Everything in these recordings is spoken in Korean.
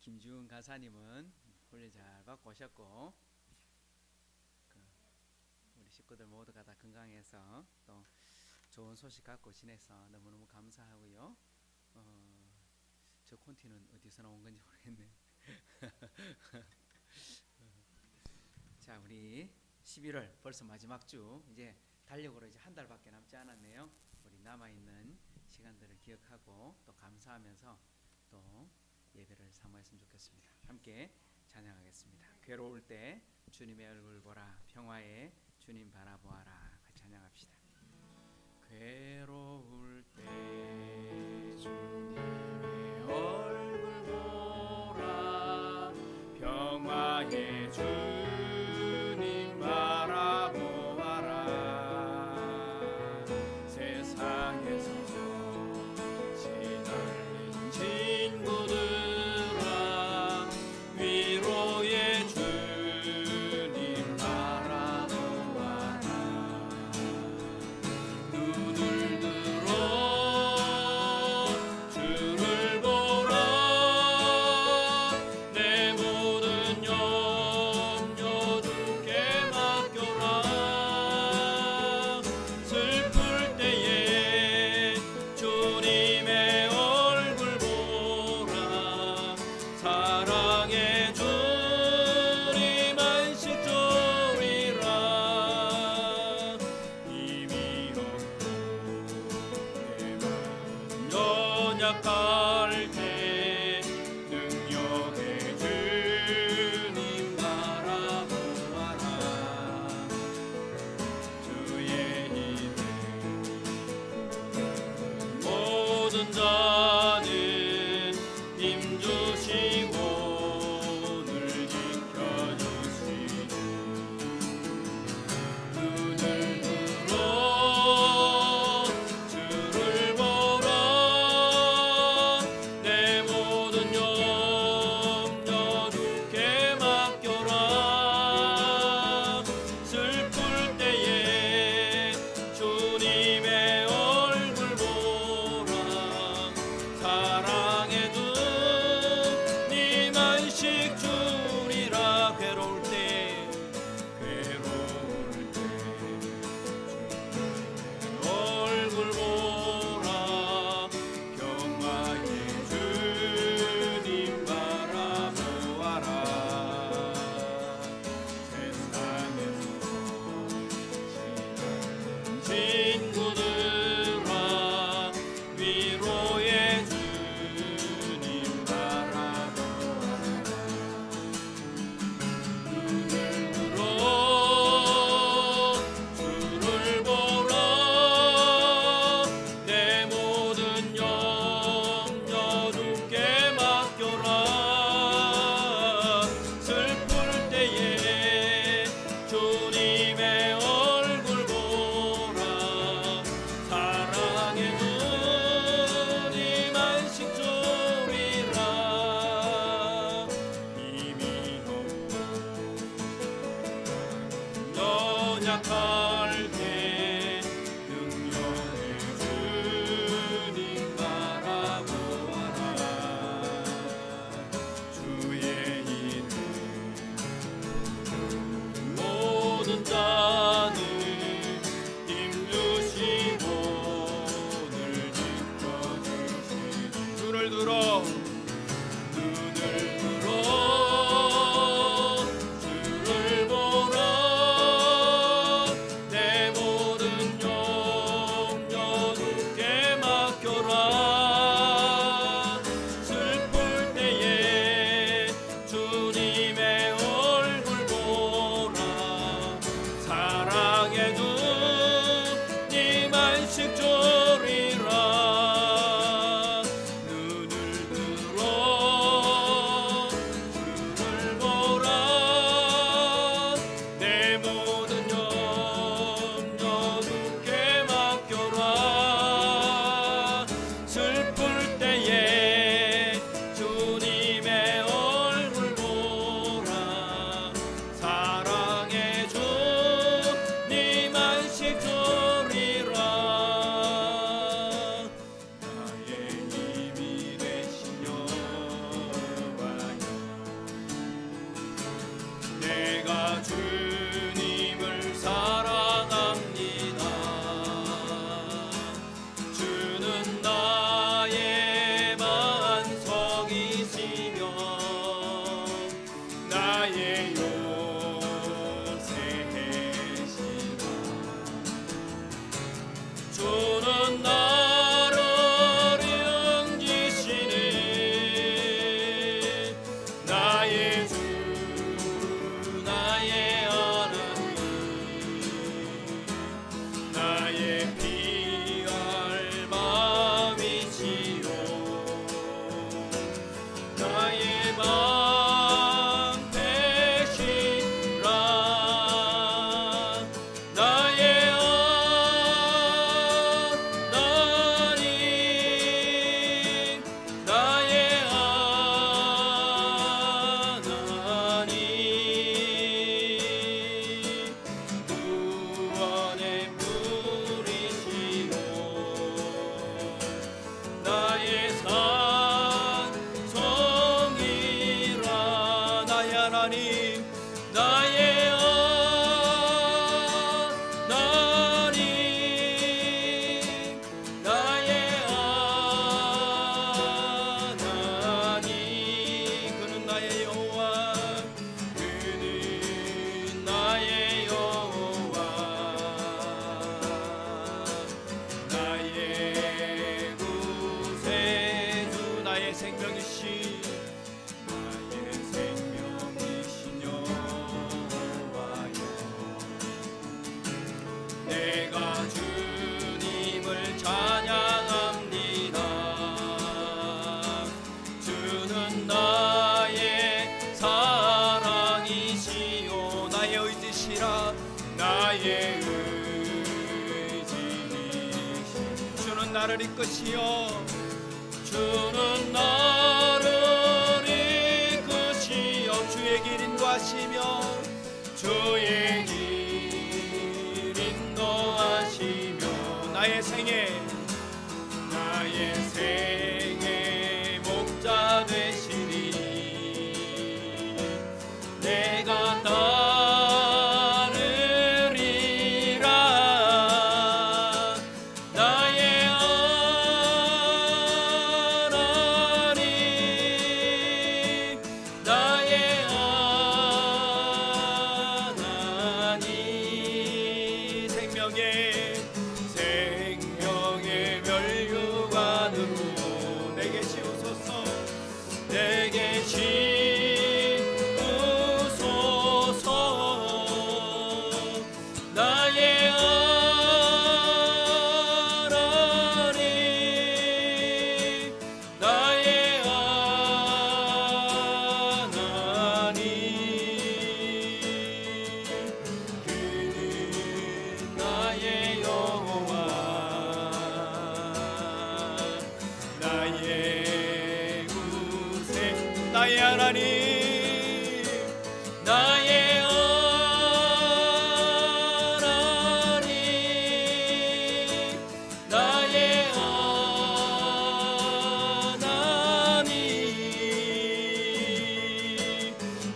김주은 가사님은 훈련 잘 받고 오셨고, 우리 식구들 모두가 다 건강해서 또 좋은 소식 갖고 지내서 너무너무 감사하고요. 저 콘티는 어디서 나온 건지 모르겠네. 자, 우리 11월 벌써 마지막 주, 이제 달력으로 이제 한 달밖에 남지 않았네요. 우리 남아있는 시간들을 기억하고 또 감사하면서 또 예배를 사모했으면 좋겠습니다. 함께 찬양하겠습니다. 괴로울 때 주님의 얼굴 보라, 평화에 주님 바라보아라. 같이 찬양합시다. 괴로울 때 주님의 얼굴 보라, 평화에 주님 바라보아라. 세상에서 시달린 친구들아, 위로의 주님 바라보아라. 눈을 들어 주를 보라, 내 모든 염려 주께 맡겨라. 슬플 때에 주님의 얼굴 보라, 사랑의 주님 안식 주리라. 힘이 없고 내 마음 연약할 때 능력의 주님 바라보아라. 주의 힘에 모든 자는 힘주시고 늘 지켜주시니, 눈을 들어 주를 보라, 내 모든 염려 주께 맡겨라. 슬플 때에 주님의 얼굴 보라, 사랑의 주님 안식 주리라. 괴로울 때 얼굴 보라, 평화의 주님 바라보아라. 세상에서 시달린 친구들아, 위로의 주님 바라보아라. 눈을 들어 주를 보라, 내 모든 염려 주께 맡겨라. 슬플 때에 주님의 얼굴 보라, 사랑의 주님 안식 주리라. 힘이 없고 연약할 때 능력의 주님 바라보아라. 주의 이름 모든 자는 힘주시고 늘 지켜주시니, 눈을 들어 주를 보라, 내가 주님을 사랑합니다. 주는 나의 반석이시며 나의 요새시라. 주는 나를 인지시는 나의 주 나의 하나님, 나의 피할 마음이시요 나의 방패시라. 나의 하나님, 나의 하나님, 구원의 뿌리시오 나의 산성이라. 나의 하나님, 나의 하나님, 나의 하나님, 그는 나의 여호와, 그는 나의 여호와, 나의 구세주, 나의 생명이신 나의 생명이신 여호와여. 내가 주님을 찬양합니다. 주는 나의 사랑이시요 나의 의지시라. 나의 의지이시. 주는 나를 이끄시어 주는 나를 이끄시어 주의 길 인도하시며 주의 길 인도하시며 나의 생애 목자 되시니 내가 따르리라. 나의 하나님, 나의 하나님, 생명의 멸류관으로 내게 씌우소서. 내게 씌우소서. 나의 하나님, 나의 하나님, 그는 나의 여호와, 나의 구세, 나의 하나님, 나의 하나님, 나의 하나님,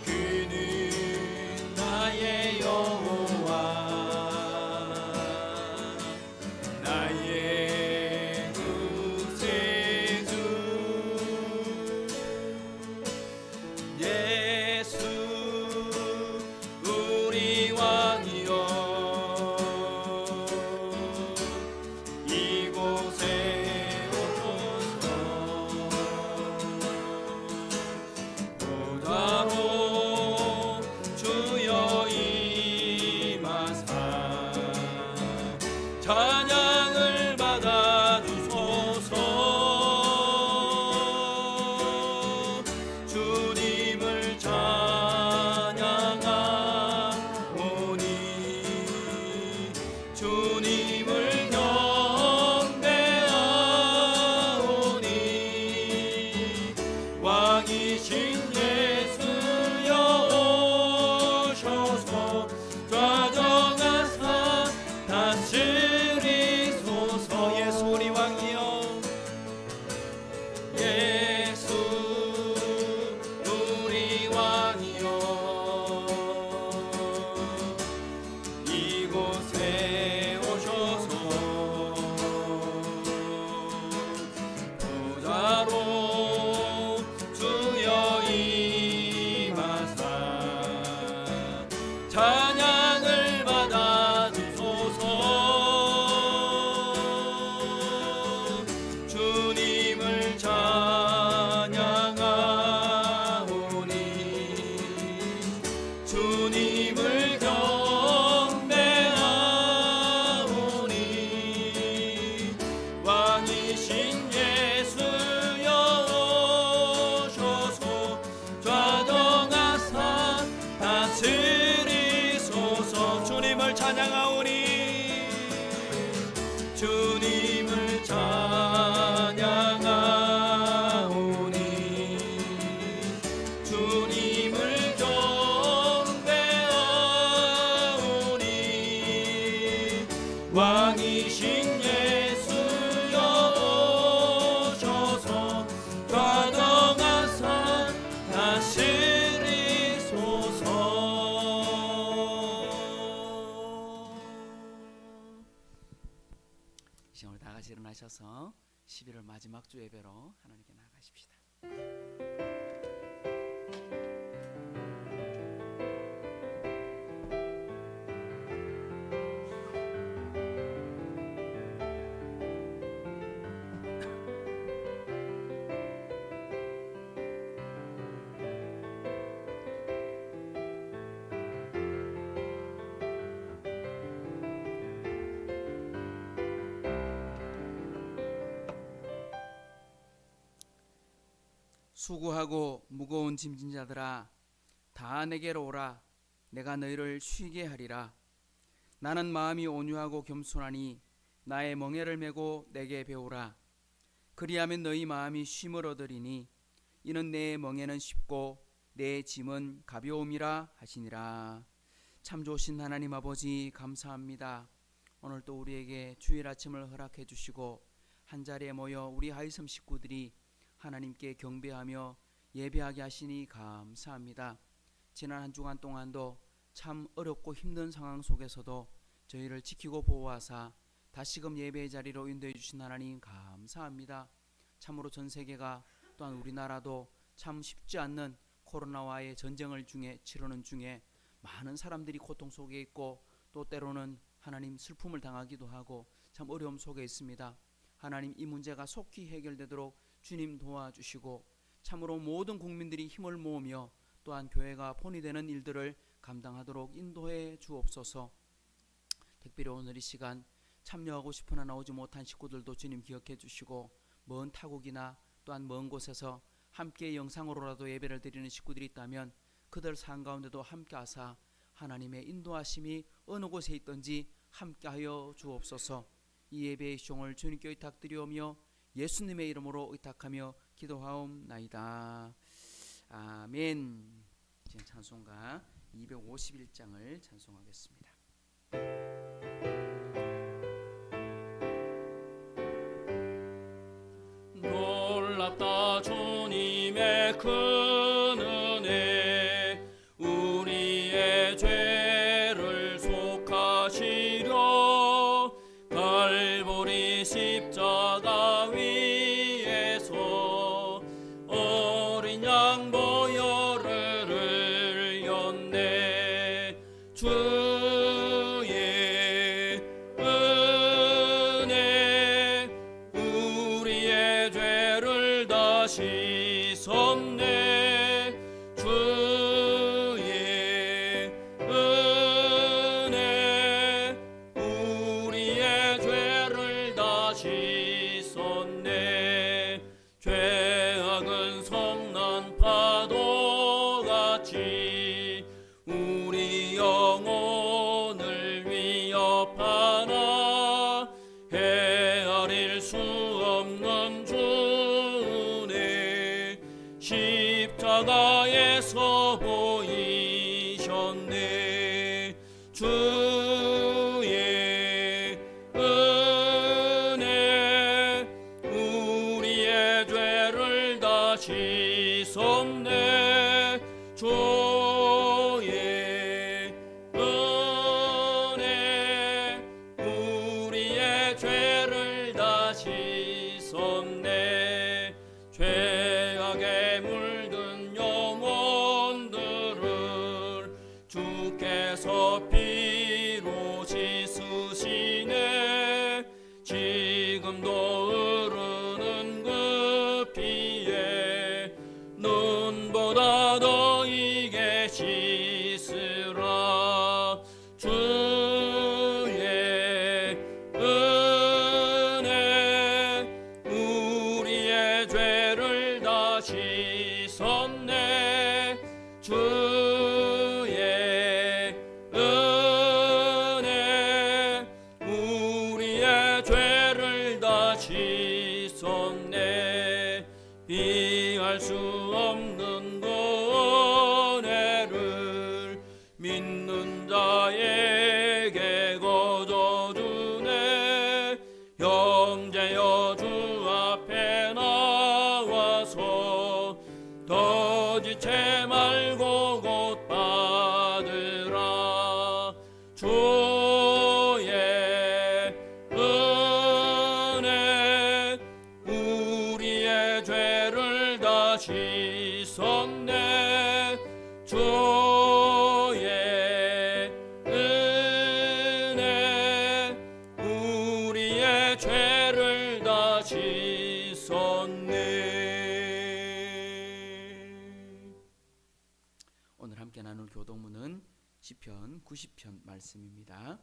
그는 나의 여호와, 나의 구세주. 예수 우리 왕이여, 이곳에 오소서. 보다로 주여 임하사 찬양을 받아주소서. 주님을 찬양하오니 주님을 경배하오니 왕이신 예수여 오셔서 좌정하사 다스리소서. 예수 우리 왕이여, 예수 우리 왕이여, 11월 마지막 주 예배로 하나님께 나아가십시다. 수고하고 무거운 짐진 자들아 다 내게로 오라. 내가 너희를 쉬게 하리라. 나는 마음이 온유하고 겸손하니 나의 멍에를 메고 내게 배우라. 그리하면 너희 마음이 쉼을 얻으리니 이는 내 멍에는 쉽고 내 짐은 가벼움이라 하시니라. 참 좋으신 하나님 아버지 감사합니다. 오늘 또 우리에게 주일 아침을 허락해 주시고 한 자리에 모여 우리 하이섬 식구들이 하나님께 경배하며 예배하게 하시니 감사합니다. 지난 한 주간 동안도 참 어렵고 힘든 상황 속에서도 저희를 지키고 보호하사 다시금 예배의 자리로 인도해 주신 하나님 감사합니다. 참으로 전 세계가 또한 우리나라도 참 쉽지 않는 코로나와의 전쟁을 치르는 중에 많은 사람들이 고통 속에 있고 또 때로는 하나님 슬픔을 당하기도 하고 참 어려움 속에 있습니다. 하나님 이 문제가 속히 해결되도록 주님 도와주시고 참으로 모든 국민들이 힘을 모으며 또한 교회가 본이 되는 일들을 감당하도록 인도해 주옵소서. 특별히 오늘 이 시간 참여하고 싶으나 나오지 못한 식구들도 주님 기억해 주시고 먼 타국이나 또한 먼 곳에서 함께 영상으로라도 예배를 드리는 식구들이 있다면 그들 삶 가운데도 함께 하사 하나님의 인도하심이 어느 곳에 있든지 함께하여 주옵소서. 이 예배의 시종을 주님께 의탁드리오며 예수님의 이름으로 의탁하며 기도하옵나이다. 아멘. 지금 찬송가 251장을 찬송하겠습니다. 놀랍다 주님의 큰 은혜 우리의 죄를 속하시려 갈보리 십자가 위에서 어린 양 보혈을 흘렸네. 주의 은혜 우리의 죄를 다 씻었네. 주의 은혜 우리의 죄를 다 씻었네. 죄악은 성난 파도같이 우리 영혼을 위협하나 헤아릴 수 없는 주의 십자가에서 보이셨네. 주의 은혜 우리의 죄를 다 씻었네. 주의 은혜 우리의 죄를 다 씻었네. 죄악에 물든 영혼들을 주께서 피로 씻으시네. 지금도 흐르는 그 피에 눈보다 너희게 씻으라. 주의 은혜 우리의 죄를 다 씻었네. 주의 은혜 우리의 죄를 다 씻었네. 비할 수 없는 그 은혜를 믿는 자에게 거저주네. 형제여 주 앞에 나와서 더 지체 말고 곧 받으라. 주의 은혜 씻었네. 주의 은혜 우리의 죄를 다 씻었네. 오늘 함께 나눌 교독문은 시편 90편 말씀입니다.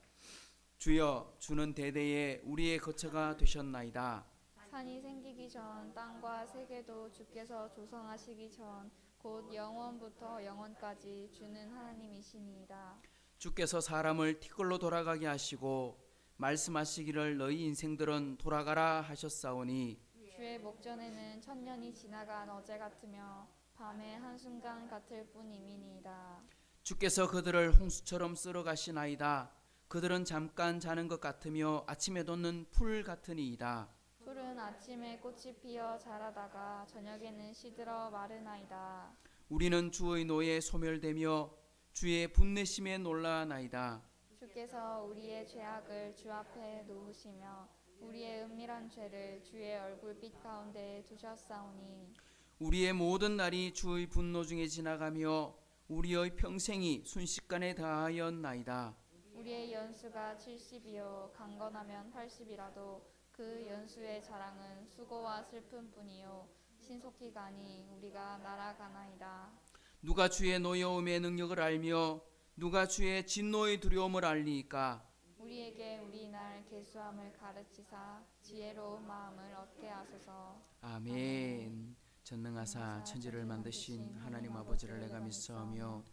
주여, 주는 대대에 우리의 거처가 되셨나이다. 산이 생기기 전 땅과 세계도 주께서 조성하시기 전 곧 영원부터 영원까지 주는 하나님이시니이다. 주께서 사람을 티끌로 돌아가게 하시고 말씀하시기를 너희 인생들은 돌아가라 하셨사오니 주의 목전에는 천년이 지나간 어제 같으며 밤의 한순간 같을 뿐임이니이다. 주께서 그들을 홍수처럼 쓸어 가시나이다. 그들은 잠깐 자는 것 같으며 아침에 돋는 풀 같으니이다. 풀은 아침에 꽃이 피어 자라다가 저녁에는 시들어 마르나이다. 우리는 주의 노에 소멸되며 주의 분내심에 놀라나이다. 주께서 우리의 죄악을 주 앞에 놓으시며 우리의 은밀한 죄를 주의 얼굴빛 가운데 두셨사오니 우리의 모든 날이 주의 분노 중에 지나가며 우리의 평생이 순식간에 다하였나이다. 우리의 연수가 70이요 강건하면 80이라도 그 연수의 자랑은 수고와 슬픔뿐이요 신속히 가니 우리가 날아가나이다. 누가 주의 노여움의 능력을 알며 누가 주의 진노의 두려움을 알리이까? 우리에게 우리 날 계수함을 가르치사 지혜로운 마음을 얻게 하소서. 아멘. 전능하사 천지를 만드신 하나님 아버지를 내가 믿사오며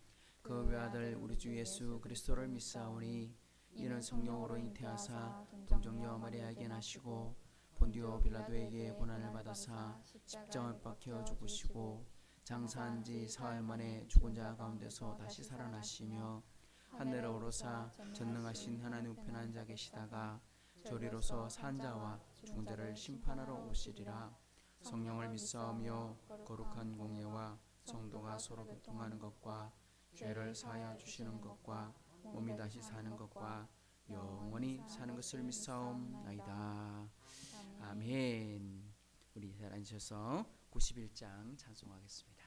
그 외아들 우리 주 예수 그리스도를 믿사오니 이는 성령으로 잉태하사 동정녀 마리아에게 나시고 본디오 빌라도에게 고난을 받아사 십자가에 박혀 죽으시고 장사한 지 사흘 만에 죽은 자 가운데서 다시 살아나시며 하늘에 오르사 전능하신 하나님 우편한 자 계시다가 저리로서 산 자와 죽은 자를 심판하러 오시리라. 성령을 믿사오며 거룩한 공예와 성도가 서로 교통하는 것과 죄를 사하여 주시는 것과 몸이 다시 사는 것과 영원히 사는 것을 믿사옵나이다. 아멘. 우리 잘 앉으셔서 91장 찬송하겠습니다.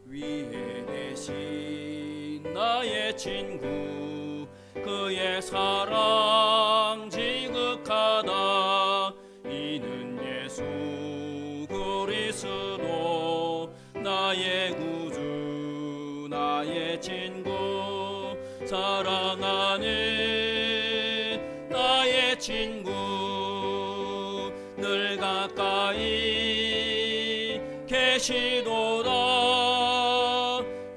위에 계신 나의 친구 그의 사랑 지극하다. 이는 예수 그리스도 나의 구주 나의 친구 사랑하는 나의 친구 늘 가까이 계시도다.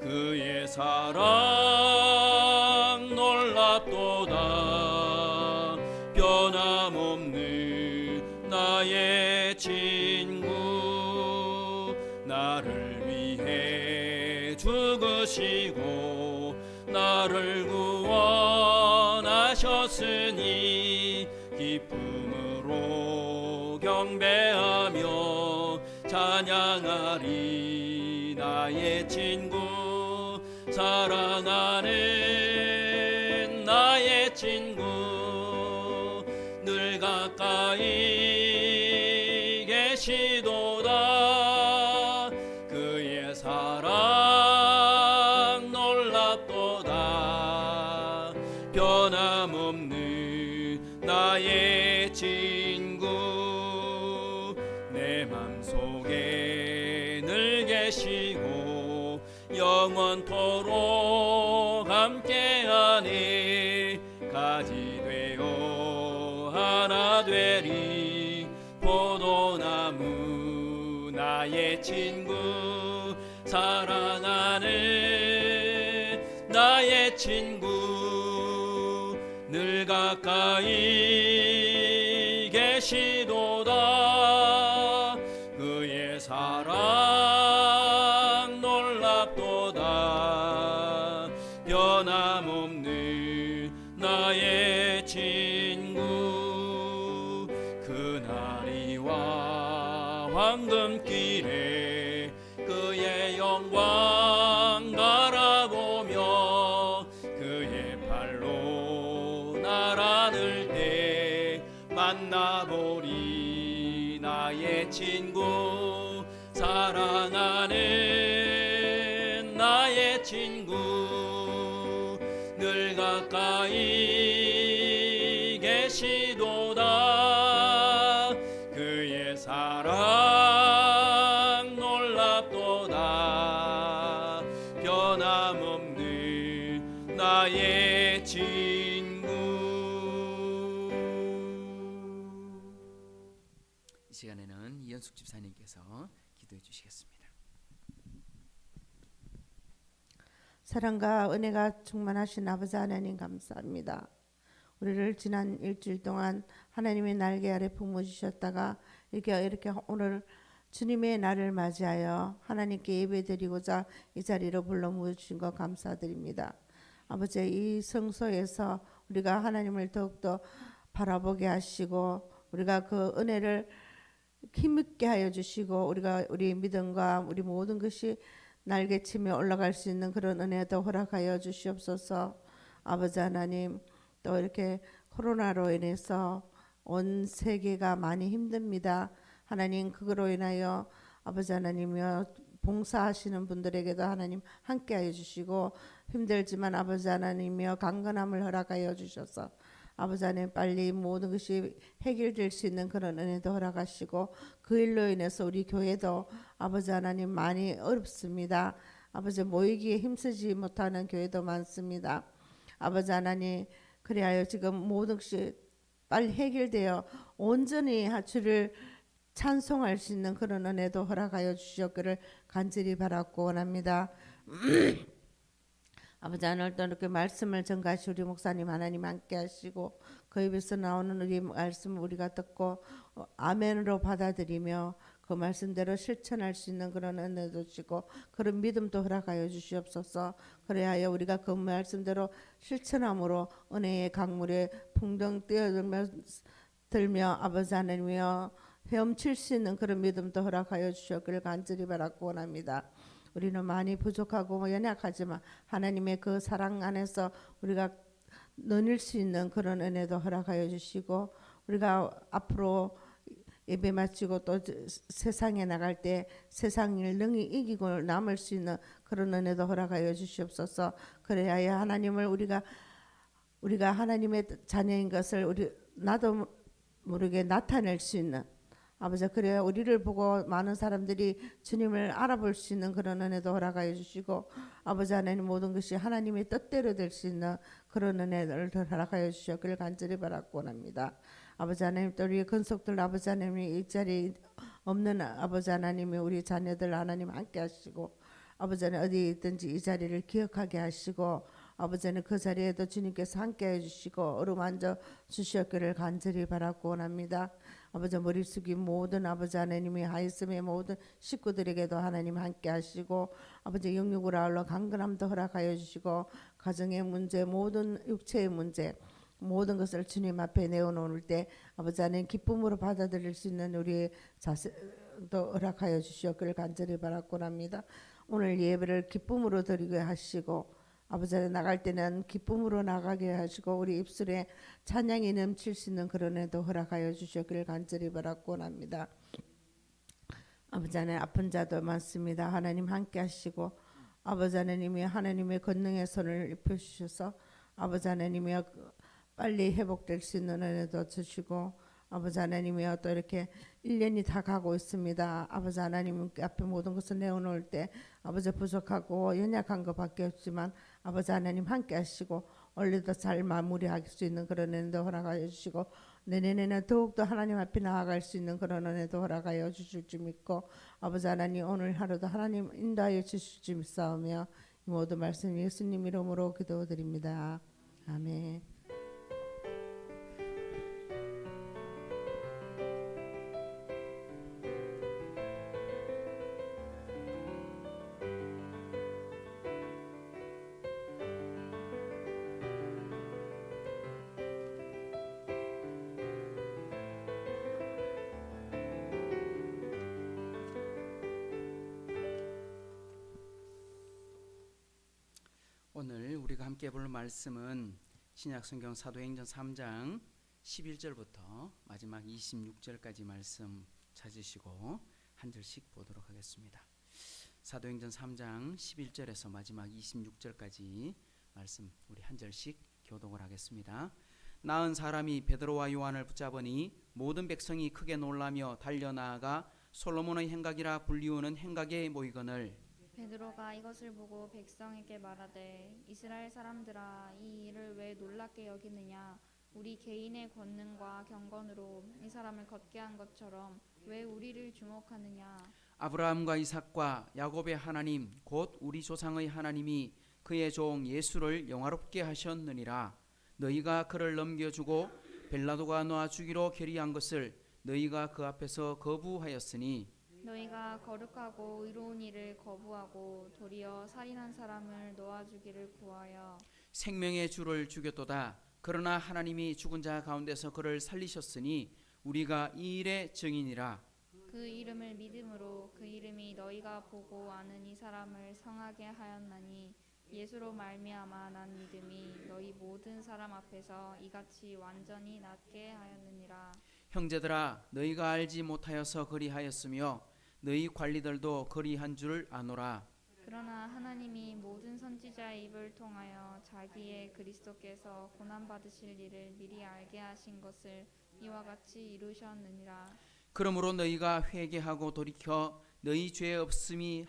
그의 사랑 놀랍도다. 변함없는 나의 친구 나를 위해 죽으시고 나를 구원하셨으니 기쁨으로 경배하며 찬양하리. 나의 친구 사랑하는 나의 친구 늘 가까이 계시도다. 그의 사랑 놀랍도다. 변함없는 나의 친구 내 맘속에 늘 계시고 영원토록 함께하네. 가지 되어 하나 되리. 포도나무 나의 친구 사랑하는 나의 친구 늘 가까이 계시도다. 그의 사랑 놀랍도다. 변함없는 나의 친구 그날이와 황금길에 그의 영광 바라보며 그의 발로 날 안을 때 만나보리. 우리 나의 친구 사랑하는 나의 친구 늘 가까이 계시도다 그의 사랑 놀랍도다 변함없는 나의 친구. 이 시간에는 이현숙 집사님께서 기도해 주시겠습니다. 사랑과 은혜가 충만하신 아버지 하나님 감사합니다. 우리를 지난 일주일 동안 하나님의 날개 아래 품어주셨다가 이렇게 오늘 주님의 날을 맞이하여 하나님께 예배드리고자 이 자리로 불러 모으신 것 감사드립니다. 아버지 이 성소에서 우리가 하나님을 더욱더 바라보게 하시고 우리가 그 은혜를 힘있게 하여 주시고 우리가 우리 믿음과 우리 모든 것이 날개치며 올라갈 수 있는 그런 은혜도 허락하여 주시옵소서. 아버지 하나님 또 이렇게 코로나로 인해서 온 세계가 많이 힘듭니다. 하나님 그거로 인하여 아버지 하나님이여 봉사하시는 분들에게도 하나님 함께하여 주시고 힘들지만 아버지 하나님이여 강건함을 허락하여 주셔서 아버지 하나님 빨리 모든 것이 해결될 수 있는 그런 은혜도 허락하시고 그 일로 인해서 우리 교회도 아버지 하나님 많이 어렵습니다. 아버지 모이기에 힘쓰지 못하는 교회도 많습니다. 아버지 하나님 그리하여 지금 모든 것이 빨리 해결되어 온전히 주를 찬송할 수 있는 그런 은혜도 허락하여 주시옵기를 간절히 바랐고 원합니다. 아버지 하나님 또 이렇게 말씀을 전가하시 우리 목사님 하나님 함께 하시고 그 입에서 나오는 우리 말씀 우리가 듣고 아멘으로 받아들이며 그 말씀대로 실천할 수 있는 그런 은혜도 주시고 그런 믿음도 허락하여 주시옵소서. 그래야 우리가 그 말씀대로 실천함으로 은혜의 강물에 풍덩 뛰어들며 아버지 하나님이여 헤엄칠 수 있는 그런 믿음도 허락하여 주시옵기를 간절히 바랐고 원합니다. 우리는 많이 부족하고 연약하지만 하나님의 그 사랑 안에서 우리가 누릴 수 있는 그런 은혜도 허락하여 주시고 우리가 앞으로 예배 마치고 또 세상에 나갈 때 세상을 능히 이기고 남을 수 있는 그런 은혜도 허락하여 주시옵소서. 그래야 하나님을 우리가 하나님의 자녀인 것을 우리 나도 모르게 나타낼 수 있는 아버지 그래야 우리를 보고 많은 사람들이 주님을 알아볼 수 있는 그런 은혜도 허락하여 주시고 아버지 하나님 모든 것이 하나님의 뜻대로 될 수 있는 그런 은혜를 허락하여 주시옵기를 간절히 바랐고 원합니다. 아버지 하나님 또 우리 건속들 아버지 하나님이 이 자리에 없는 아버지 하나님이 우리 자녀들 하나님 함께 하시고 아버지 하나님 어디 있든지 이 자리를 기억하게 하시고 아버지 하나님 그 자리에도 주님께서 함께 해주시고 어루만져 주시옵기를 간절히 바랐고 원합니다. 아버지 머리 숙인 모든 아버지 하나님의 하이스의 모든 식구들에게도 하나님 함께 하시고 아버지 영육으로 아울러 강건함도 허락하여 주시고 가정의 문제 모든 육체의 문제 모든 것을 주님 앞에 내어놓을 때 아버지 하나님 기쁨으로 받아들일 수 있는 우리의 자세도 허락하여 주시옵기를 간절히 바랐고 합니다. 오늘 예배를 기쁨으로 드리게 하시고 아버지 하나님 나갈 때는 기쁨으로 나가게 하시고 우리 입술에 찬양이 넘칠 수 있는 그런 애도 허락하여 주시옵기를 간절히 바랐고 합니다. 아버지 하나님 아픈 자도 많습니다. 하나님 함께 하시고 아버지 하나님이 하나님의 권능의 손을 입혀주셔서 아버지 하나님이 빨리 회복될 수 있는 은혜도 주시고 아버지 하나님이여 또 이렇게 1년이 다 가고 있습니다. 아버지 하나님 앞에 모든 것을 내어놓을 때 아버지 부족하고 연약한 것밖에 없지만 아버지 하나님 함께 하시고 원래도 잘 마무리할 수 있는 그런 은혜도 허락하여 주시고 내년에는 더욱더 하나님 앞에 나아갈 수 있는 그런 은혜도 허락하여 주실 줄 믿고 아버지 하나님 오늘 하루도 하나님 인도하여 주실 줄 믿사오며 이 모든 말씀 예수님 이름으로 기도드립니다. 아멘. 오늘 우리가 함께 볼 말씀은 신약성경 사도행전 3장 11절부터 마지막 마지막 26절까지 말씀 찾으시고 한 절씩 보도록 하겠습니다. 사도행전 3장 11절에서 마지막 26절까지 말씀 우리 한 절씩 교독을 하겠습니다. 나은 사람이 베드로와 요한을 붙잡으니 모든 백성이 크게 놀라며 달려나아가 솔로몬의 행각이라 불리우는 행각에 모이거늘 베드로가 이것을 보고 백성에게 말하되 이스라엘 사람들아 이 일을 왜 놀랍게 여기느냐 우리 개인의 권능과 경건으로 이 사람을 걷게 한 것처럼 왜 우리를 주목하느냐 아브라함과 이삭과 야곱의 하나님 곧 우리 조상의 하나님이 그의 종 예수를 영화롭게 하셨느니라. 너희가 그를 넘겨주고 벨라도가 놓아 주기로 결의한 것을 너희가 그 앞에서 거부하였으니 너희가 거룩하고 의로운 일을 거부하고 도리어 살인한 사람을 놓아주기를 구하여 생명의 주를 죽였도다. 그러나 하나님이 죽은 자 가운데서 그를 살리셨으니 우리가 이 일의 증인이라. 그 이름을 믿음으로 그 이름이 너희가 보고 아는 이 사람을 성하게 하였나니 예수로 말미암아 난 믿음이 너희 모든 사람 앞에서 이같이 완전히 낫게 하였느니라. 형제들아 너희가 알지 못하여서 그리하였으며 너희 관리들도 그리한 줄 아노라. 그러나 하나님이 모든 선지자의 입을 통하여 자기의 그리스도께서 고난 받으실 일을 미리 알게 하신 것을 이와 같이 이루셨느니라. 그러므로 너희가 회개하고 돌이켜 너희 죄 없이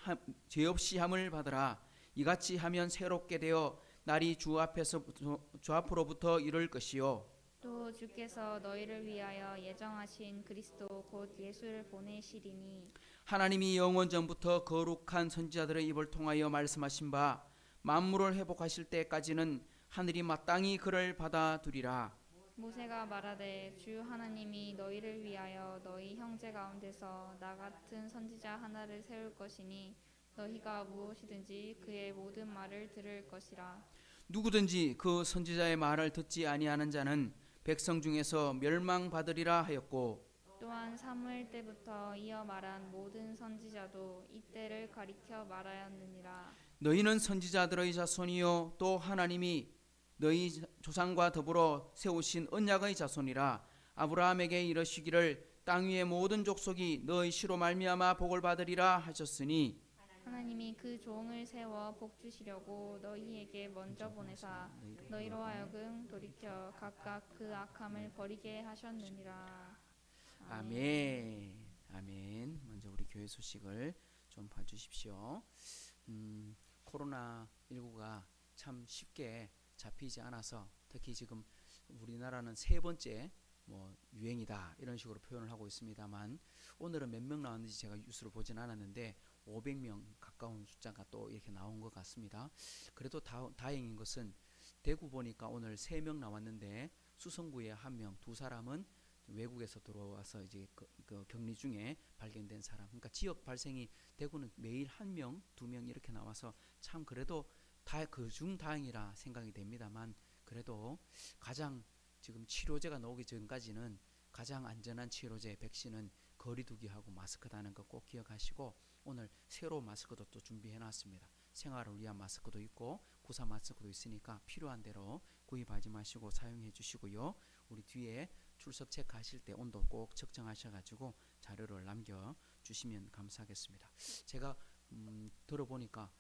함을 받으라. 이같이 하면 새롭게 되어 날이 주 앞으로부터 이를 것이요 또 주께서 너희를 위하여 예정하신 그리스도 곧 예수를 보내시리니 하나님이 영원 전부터 거룩한 선지자들의 입을 통하여 말씀하신 바 만물을 회복하실 때까지는 하늘이 마땅히 그를 받아두리라. 모세가 말하되 주 하나님이 너희를 위하여 너희 형제 가운데서 나 같은 선지자 하나를 세울 것이니 너희가 무엇이든지 그의 모든 말을 들을 것이라. 누구든지 그 선지자의 말을 듣지 아니하는 자는 백성 중에서 멸망받으리라 하였고 또한 사무엘 때부터 이어 말한 모든 선지자도 이때를 가리켜 말하였느니라. 너희는 선지자들의 자손이요 또 하나님이 너희 조상과 더불어 세우신 언약의 자손이라. 아브라함에게 이르시기를 땅 위의 모든 족속이 너희 씨로 말미암아 복을 받으리라 하셨으니 하나님이 그 종을 세워 복 주시려고 너희에게 먼저 보내사 너희로 하여금 돌이켜 각각 그 악함을 버리게 하셨느니라. 아멘. 아멘. 먼저 우리 교회 소식을 좀 봐주십시오. 코로나19가 참 쉽게 잡히지 않아서 특히 지금 우리나라는 세 번째 유행이다 이런 식으로 표현을 하고 있습니다만 오늘은 몇 명 나왔는지 제가 뉴스를 보진 않았는데 500명 가까운 숫자가 또 이렇게 나온 것 같습니다. 그래도 다행인 것은 대구 보니까 오늘 3명 나왔는데 수성구에 1명, 2사람은 외국에서 들어와서 이제 그 격리 중에 발견된 사람. 그러니까 지역 발생이 대구는 매일 1명, 2명 이렇게 나와서 참 그래도 그중 다행이라 생각이 됩니다만 그래도 가장 지금 치료제가 나오기 전까지는 가장 안전한 치료제 백신은 거리두기하고 마스크다는 거 꼭 기억하시고 오늘 새로 마스크도 또 준비해 놨습니다. 생활을 위한 마스크도 있고 구사 마스크도 있으니까 필요한 대로 구입하지 마시고 사용해 주시고요. 우리 뒤에 출석 체크하실 때 온도 꼭 측정하셔가지고 자료를 남겨주시면 감사하겠습니다. 제가 들어보니까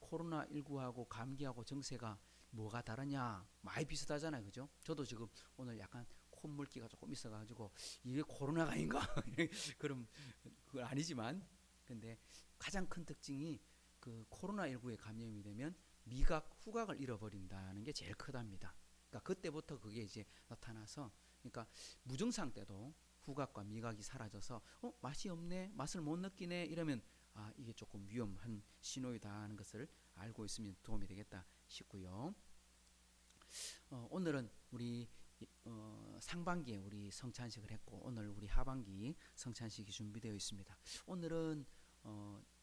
코로나19하고 감기하고 정세가 뭐가 다르냐 많이 비슷하잖아요, 그죠? 저도 지금 오늘 약간 콧물기가 조금 있어가지고 이게 코로나가 아닌가 그럼 그건 아니지만 근데 가장 큰 특징이 그 코로나19에 감염이 되면 미각, 후각을 잃어버린다는 게 제일 크답니다. 그러니까 그때부터 그게 이제 나타나서 그러니까 무증상 때도 후각과 미각이 사라져서 맛이 없네, 맛을 못 느끼네 이러면 이게 조금 위험한 신호이다 하는 것을 알고 있으면 도움이 되겠다 싶고요. 오늘은 우리 상반기에 우리 성찬식을 했고 오늘 우리 하반기 성찬식이 준비되어 있습니다. 오늘은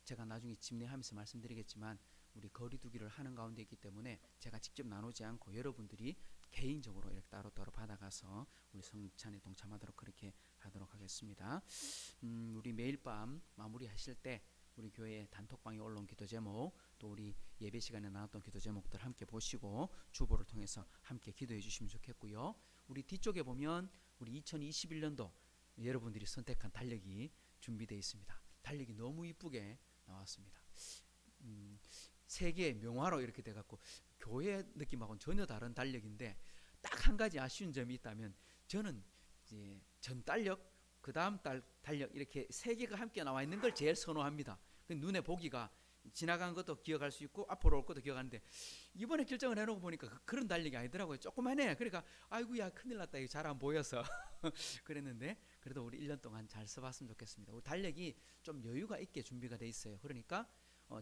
제가 나중에 집례하면서 말씀드리겠지만 우리 거리두기를 하는 가운데 있기 때문에 제가 직접 나누지 않고 여러분들이 개인적으로 이렇게 따로따로 받아가서 우리 성찬에 동참하도록 그렇게 하도록 하겠습니다. 우리 매일 밤 마무리하실 때 우리 교회 단톡방에 올라온 기도 제목 또 우리 예배 시간에 나눴던 기도 제목들 함께 보시고 주보를 통해서 함께 기도해 주시면 좋겠고요. 우리 뒤쪽에 보면 우리 2021년도 여러분들이 선택한 달력이 준비되어 있습니다. 달력이 너무 이쁘게 나왔습니다. 세계의 명화로 이렇게 돼갖고 교회 느낌하고는 전혀 다른 달력인데 딱 한 가지 아쉬운 점이 있다면 저는 이제 전 달력 그 다음 달력 이렇게 세 개가 함께 나와 있는 걸 제일 선호합니다. 눈에 보기가 지나간 것도 기억할 수 있고 앞으로 올 것도 기억하는데 이번에 결정을 해놓고 보니까 그런 달력이 아니더라고요. 조그만해. 그러니까 아이고야 큰일 났다. 이거 잘 안 보여서 그랬는데 그래도 우리 1년 동안 잘 써봤으면 좋겠습니다. 우리 달력이 좀 여유가 있게 준비가 돼 있어요. 그러니까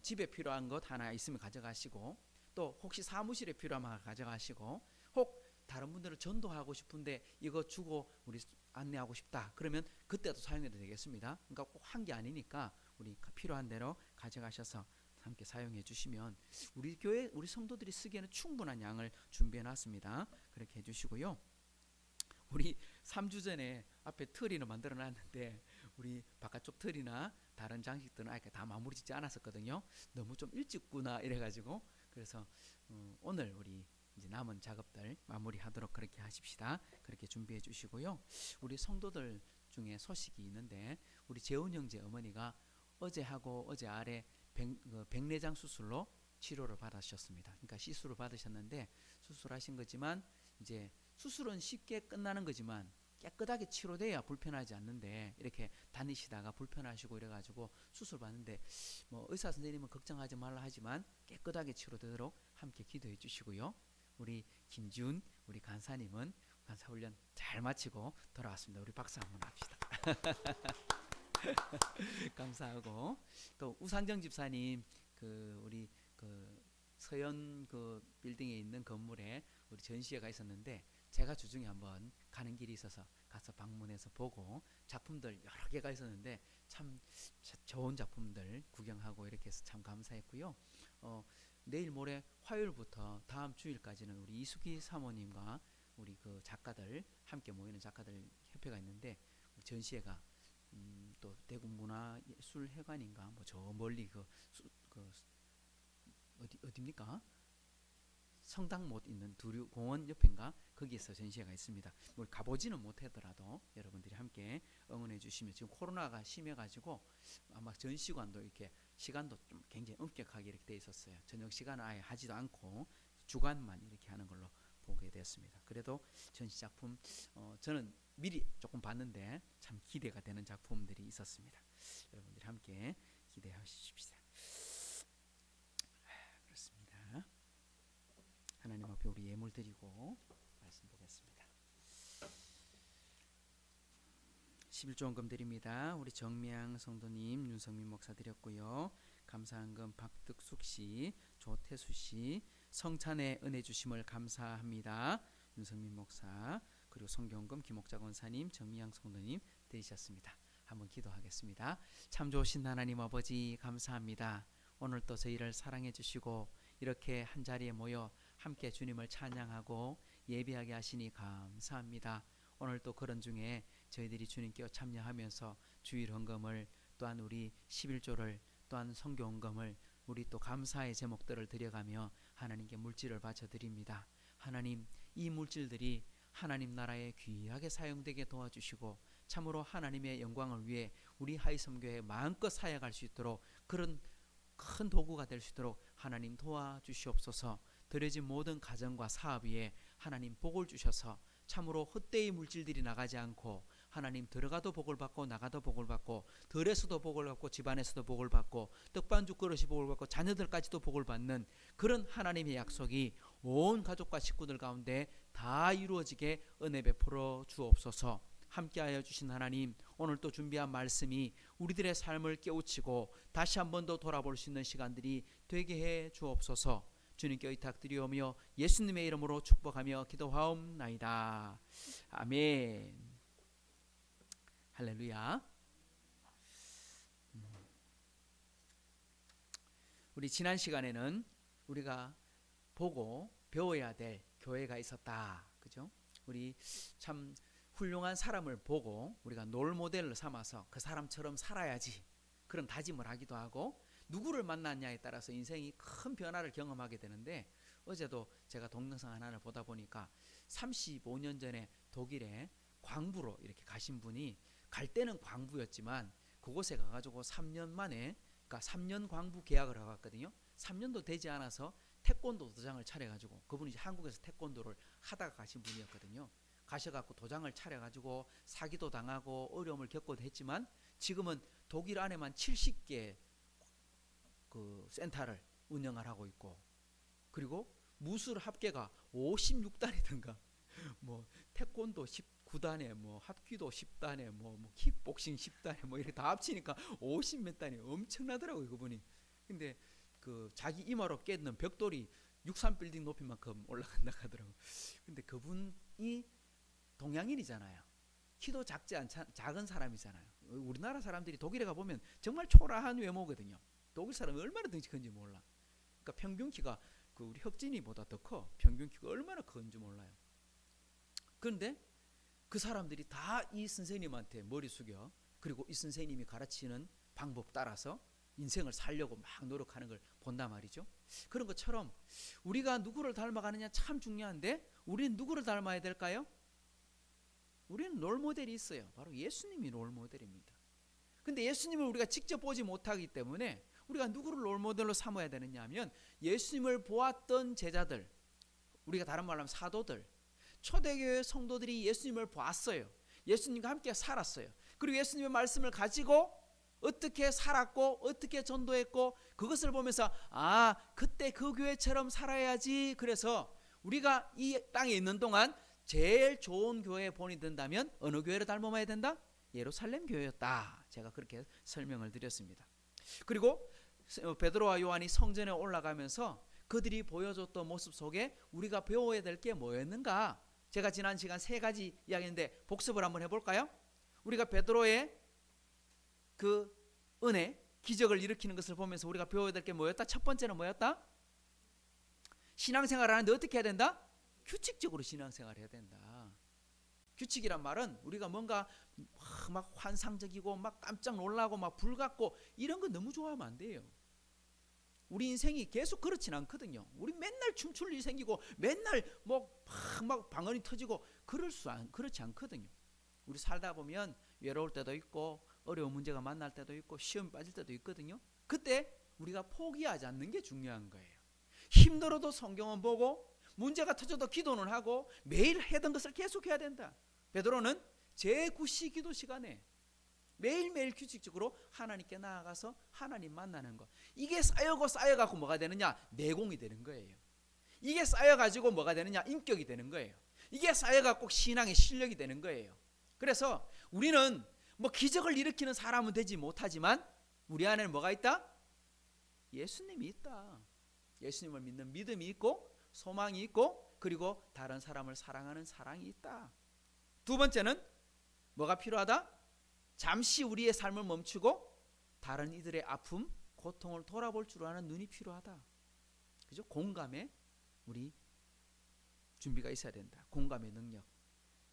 집에 필요한 것 하나 있으면 가져가시고 또 혹시 사무실에 필요하면 가져가시고 혹 다른 분들을 전도하고 싶은데 이거 주고 우리 안내하고 싶다. 그러면 그때도 사용해도 되겠습니다. 그러니까 꼭 한 게 아니니까 우리 필요한 대로 가져가셔서 함께 사용해 주시면 우리 교회 우리 성도들이 쓰기에는 충분한 양을 준비해 놨습니다. 그렇게 해 주시고요. 우리 3주 전에 앞에 트리를 만들어 놨는데 우리 바깥쪽 트리나 다른 장식들은 아직 다 마무리 짓지 않았었거든요. 너무 좀 일찍구나 이래가지고 그래서 오늘 우리 이제 남은 작업들 마무리하도록 그렇게 하십시다. 그렇게 준비해 주시고요. 우리 성도들 중에 소식이 있는데 우리 재훈 형제 어머니가 어제하고 어제 아래 백내장 수술로 치료를 받으셨습니다. 그러니까 시술을 받으셨는데 수술하신 거지만 이제 수술은 쉽게 끝나는 거지만 깨끗하게 치료돼야 불편하지 않는데 이렇게 다니시다가 불편하시고 이래가지고 수술 받는데 뭐 의사 선생님은 걱정하지 말라 하지만 깨끗하게 치료되도록 함께 기도해 주시고요. 우리 김지훈 우리 간사님은 간사훈련 잘 마치고 돌아왔습니다. 우리 박수 한번 합시다. 감사하고 또 우상정 집사님 그 우리 그 서현 그 빌딩에 있는 건물에 우리 전시회가 있었는데 제가 주중에 한번 가는 길이 있어서 가서 방문해서 보고 작품들 여러 개가 있었는데 참 좋은 작품들 구경하고 이렇게 해서 참 감사했고요. 내일 모레 화요일부터 다음 주일까지는 우리 이수기 사모님과 우리 그 작가들 함께 모이는 작가들 협회가 있는데 전시회가 또 대구 문화예술회관인가 뭐 저 멀리 그 어디입니까? 성당 못 있는 두류 공원 옆인가 거기에서 전시회가 있습니다. 우리 가보지는 못하더라도 여러분들이 함께 응원해 주시면 지금 코로나가 심해가지고 아마 전시관도 이렇게 시간도 좀 굉장히 엄격하게 이렇게 돼 있었어요. 저녁 시간은 아예 하지도 않고 주간만 이렇게 하는 걸로 보게 됐습니다. 그래도 전시 작품 저는 미리 조금 봤는데 참 기대가 되는 작품들이 있었습니다. 여러분들이 함께 기대하십시오. 그렇습니다. 하나님 앞에 우리 예물 드리고 말씀 보겠습니다. 11조원금 드립니다. 우리 정미양 성도님, 윤성민 목사 드렸고요. 감사한금 박득숙 씨, 조태수 씨, 성찬의 은혜 주심을 감사합니다. 윤성민 목사 그리고 성경금 김옥자 권사님, 정미양 성도님 드리셨습니다. 한번 기도하겠습니다. 참 좋으신 하나님 아버지 감사합니다. 오늘 또 저희를 사랑해 주시고 이렇게 한 자리에 모여 함께 주님을 찬양하고 예배하게 하시니 감사합니다. 오늘 또 그런 중에 저희들이 주님께 참여하면서 주일 헌금을 또한 우리 11조를 또한 성교 헌금을 우리 또 감사의 제목들을 드려가며 하나님께 물질을 바쳐드립니다. 하나님 이 물질들이 하나님 나라에 귀하게 사용되게 도와주시고 참으로 하나님의 영광을 위해 우리 하이섬교회 마음껏 사역할 수 있도록 그런 큰 도구가 될 수 있도록 하나님 도와주시옵소서. 드려진 모든 가정과 사업 위에 하나님 복을 주셔서 참으로 헛되이 물질들이 나가지 않고 하나님 들어가도 복을 받고 나가도 복을 받고 덜에서도 복을 받고 집안에서도 복을 받고 떡반죽 그릇이 복을 받고 자녀들까지도 복을 받는 그런 하나님의 약속이 온 가족과 식구들 가운데 다 이루어지게 은혜 베풀어 주옵소서. 함께하여 주신 하나님 오늘 또 준비한 말씀이 우리들의 삶을 깨우치고 다시 한 번 더 돌아볼 수 있는 시간들이 되게 해 주옵소서. 주님께 의탁드리오며 예수님의 이름으로 축복하며 기도하옵나이다. 아멘. 할렐루야. 우리 지난 시간에는 우리가 보고 배워야 될 교회가 있었다. 그죠? 우리 참 훌륭한 사람을 보고 우리가 롤 모델로 삼아서 그 사람처럼 살아야지 그런 다짐을 하기도 하고 누구를 만났냐에 따라서 인생이 큰 변화를 경험하게 되는데 어제도 제가 동영상 하나를 보다 보니까 35년 전에 독일에 광부로 이렇게 가신 분이 갈 때는 광부였지만 그곳에 가가지고 3년 만에 그러니까 3년 광부 계약을 하고 갔거든요. 3년도 되지 않아서 태권도 도장을 차려가지고 그분이 이제 한국에서 태권도를 하다가 가신 분이었거든요. 가셔갖고 도장을 차려가지고 사기도 당하고 어려움을 겪고도 했지만 지금은 독일 안에만 70개 그 센터를 운영을 하고 있고 그리고 무술 합계가 56단이든가 뭐 태권도 19단에 뭐 합기도 10단에 뭐 킥복싱 10단에 뭐 이렇게 다 합치니까 50 몇 단이 엄청나더라고요 그분이. 근데 그 자기 이마로 깨는 벽돌이 63빌딩 높이만큼 올라간다 하더라고요. 근데 그분이 동양인이잖아요. 키도 작은 사람이잖아요. 우리나라 사람들이 독일에 가보면 정말 초라한 외모거든요. 독일 사람이 얼마나 덩치 큰지 몰라. 그러니까 평균 키가 그 우리 혁진이보다 더 커. 평균 키가 얼마나 큰지 몰라요. 그런데 그 사람들이 다 이 선생님한테 머리 숙여 그리고 이 선생님이 가르치는 방법 따라서 인생을 살려고 막 노력하는 걸 본단 말이죠. 그런 것처럼 우리가 누구를 닮아가느냐 참 중요한데 우리는 누구를 닮아야 될까요? 우리는 롤모델이 있어요. 바로 예수님이 롤모델입니다. 근데 예수님을 우리가 직접 보지 못하기 때문에 우리가 누구를 롤모델로 삼아야 되느냐 하면 예수님을 보았던 제자들, 우리가 다른 말로 하면 사도들, 초대교회 성도들이 예수님을 보았어요. 예수님과 함께 살았어요. 그리고 예수님의 말씀을 가지고 어떻게 살았고 어떻게 전도했고 그것을 보면서 아 그때 그 교회처럼 살아야지. 그래서 우리가 이 땅에 있는 동안 제일 좋은 교회에 본이 된다면 어느 교회를 닮아야 된다? 예루살렘 교회였다. 제가 그렇게 설명을 드렸습니다. 그리고 베드로와 요한이 성전에 올라가면서 그들이 보여줬던 모습 속에 우리가 배워야 될 게 뭐였는가? 제가 지난 시간 3가지 이야기했는데 복습을 한번 해볼까요? 우리가 베드로의 그 은혜, 기적을 일으키는 것을 보면서 우리가 배워야 될 게 뭐였다? 첫 번째는 뭐였다? 신앙생활을 하는데 어떻게 해야 된다? 규칙적으로 신앙생활을 해야 된다. 규칙이란 말은 우리가 뭔가 막 환상적이고 막 깜짝 놀라고 막 불같고 이런 거 너무 좋아하면 안 돼요. 우리 인생이 계속 그렇진 않거든요. 우리 맨날 춤출 일이 생기고 맨날 막 방언이 터지고 그렇지 않거든요. 우리 살다 보면 외로울 때도 있고 어려운 문제가 만날 때도 있고 시험 빠질 때도 있거든요. 그때 우리가 포기하지 않는 게 중요한 거예요. 힘들어도 성경은 보고 문제가 터져도 기도는 하고 매일 하던 것을 계속해야 된다. 베드로는 제9시 기도 시간에 매일매일 규칙적으로 하나님께 나아가서 하나님 만나는 것. 이게 쌓여갖고 뭐가 되느냐? 내공이 되는 거예요. 이게 쌓여가지고 뭐가 되느냐? 인격이 되는 거예요. 이게 쌓여갖고 신앙의 실력이 되는 거예요. 그래서 우리는 뭐 기적을 일으키는 사람은 되지 못하지만 우리 안에는 뭐가 있다? 예수님이 있다. 예수님을 믿는 믿음이 있고 소망이 있고 그리고 다른 사람을 사랑하는 사랑이 있다. 두 번째는 뭐가 필요하다? 잠시 우리의 삶을 멈추고 다른 이들의 아픔, 고통을 돌아볼 줄 아는 눈이 필요하다. 그죠? 공감의 우리 준비가 있어야 된다. 공감의 능력.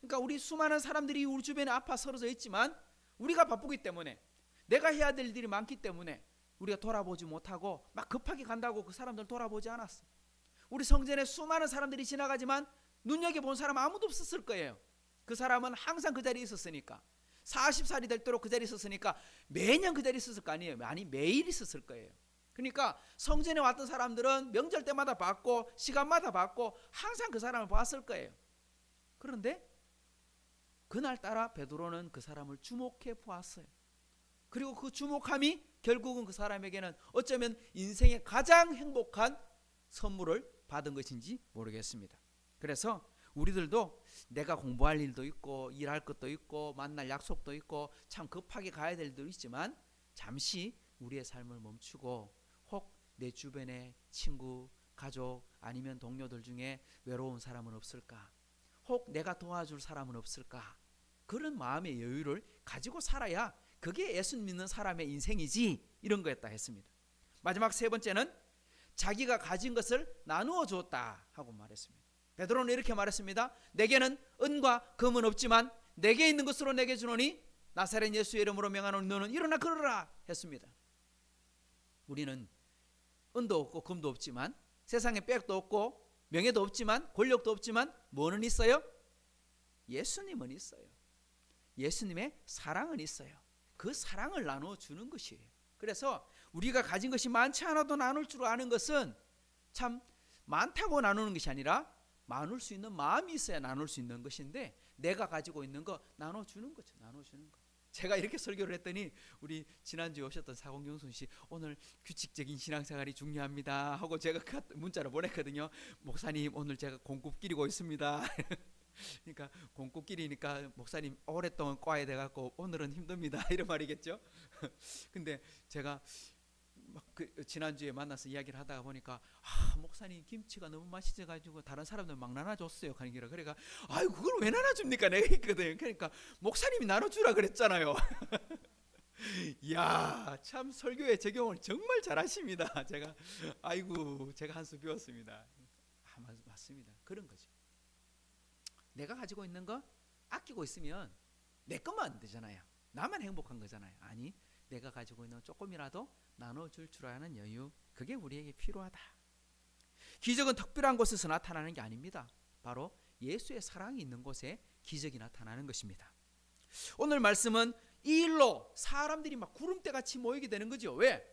그러니까 우리 수많은 사람들이 우리 주변에 아파 쓰러져 있지만 우리가 바쁘기 때문에 내가 해야 될 일이 많기 때문에 우리가 돌아보지 못하고 막 급하게 간다고 그 사람들 돌아보지 않았어. 우리 성전에 수많은 사람들이 지나가지만 눈여겨본 사람 아무도 없었을 거예요. 그 사람은 항상 그 자리에 있었으니까 40살이 될도록 그 자리에 있었으니까 매년 그 자리에 있었을 거 아니에요. 아니 매일 있었을 거예요. 그러니까 성전에 왔던 사람들은 명절 때마다 봤고 시간마다 봤고 항상 그 사람을 봤을 거예요. 그런데 그날따라 베드로는 그 사람을 주목해 보았어요. 그리고 그 주목함이 결국은 그 사람에게는 어쩌면 인생의 가장 행복한 선물을 받은 것인지 모르겠습니다. 그래서 우리들도 내가 공부할 일도 있고 일할 것도 있고 만날 약속도 있고 참 급하게 가야 될 일도 있지만 잠시 우리의 삶을 멈추고 혹 내 주변에 친구, 가족 아니면 동료들 중에 외로운 사람은 없을까? 혹 내가 도와줄 사람은 없을까? 그런 마음의 여유를 가지고 살아야 그게 예수 믿는 사람의 인생이지 이런 거였다 했습니다. 마지막 세 번째는 자기가 가진 것을 나누어 주었다 하고 말했습니다. 베드로는 이렇게 말했습니다. 내게는 은과 금은 없지만 내게 있는 것으로 내게 주노니 나사렛 예수의 이름으로 명하노니 너는 일어나 걸어라 했습니다. 우리는 은도 없고 금도 없지만 세상에 빽도 없고 명예도 없지만 권력도 없지만 뭐는 있어요? 예수님은 있어요. 예수님의 사랑은 있어요. 그 사랑을 나눠주는 것이에요. 그래서 우리가 가진 것이 많지 않아도 나눌 줄 아는 것은 참 많다고 나누는 것이 아니라 나눌 수 있는 마음이 있어야 나눌 수 있는 것인데, 내가 가지고 있는 거 나눠주는 거죠. 나눠주는 거. 제가 이렇게 설교를 했더니 우리 지난주에 오셨던 사공경순 씨, 오늘 규칙적인 신앙생활이 중요합니다 하고 제가 문자로 보냈거든요. 목사님, 오늘 제가 공국 기리고 있습니다. 그러니까 공국 기리니까 목사님 오랫동안 꽈야 돼갖고 오늘은 힘듭니다 이런 말이겠죠. 근데 제가 막 지난주에 만나서 이야기를 하다가 보니까 목사님 김치가 너무 맛있어가지고 다른 사람들 막 나눠줬어요 가니까, 그러니까 아유 그걸 왜 나눠줍니까 내가 했거든. 그러니까 목사님이 나눠주라 그랬잖아요. 이야, 참 설교의 적용을 정말 잘하십니다. 제가 제가 한 수 배웠습니다. 맞습니다. 그런 거죠. 내가 가지고 있는 거 아끼고 있으면 내 것만 안 되잖아요. 나만 행복한 거잖아요. 아니, 내가 가지고 있는 조금이라도 나눠줄 줄 아는 여유, 그게 우리에게 필요하다. 기적은 특별한 곳에서 나타나는 게 아닙니다. 바로 예수의 사랑이 있는 곳에 기적이 나타나는 것입니다. 오늘 말씀은 이 일로 사람들이 막 구름대같이 모이게 되는 거죠. 왜?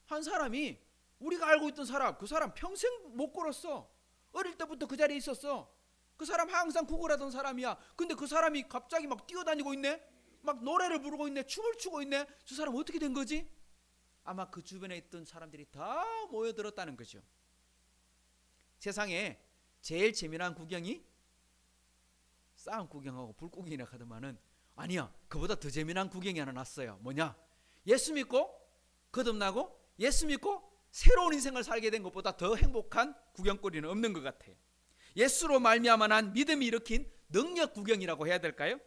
한 사람이, 우리가 알고 있던 사람, 그 사람 평생 못 걸었어. 어릴 때부터 그 자리에 있었어. 그 사람 항상 구걸하던 사람이야. 근데 그 사람이 갑자기 막 뛰어다니고 있네. 막 노래를 부르고 있네. 춤을 추고 있네. 저 사람 어떻게 된 거지? 아마 그 주변에 있던 사람들이 다 모여들었다는 거죠. 세상에 제일 재미난 구경이 싸움 구경하고 불구경이라 하더만은, 아니야, 그보다 더 재미난 구경이 하나 났어요. 뭐냐? 예수 믿고 거듭나고 예수 믿고 새로운 인생을 살게 된 것보다 더 행복한 구경거리는 없는 것 같아요. 예수로 말미암아 난 믿음이 일으킨 능력 구경이라고 해야 될까요?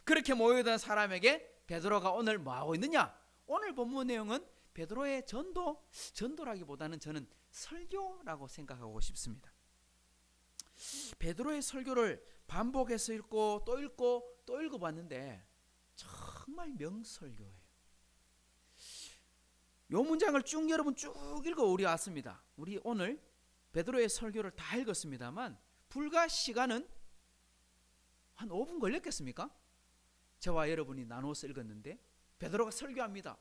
그렇게 모여든 사람에게 베드로가 오늘 뭐하고 있느냐? 오늘 본문 내용은 베드로의 전도라기보다는 저는 설교라고 생각하고 싶습니다. 베드로의 설교를 반복해서 읽고 또 읽어봤는데 정말 명설교예요. 요 문장을 여러분 쭉 읽어 우리 왔습니다. 우리 오늘 베드로의 설교를 다 읽었습니다만 불과 시간은 한 5분 걸렸겠습니까? 저와 여러분이 나누어서 읽었는데 베드로가 설교합니다.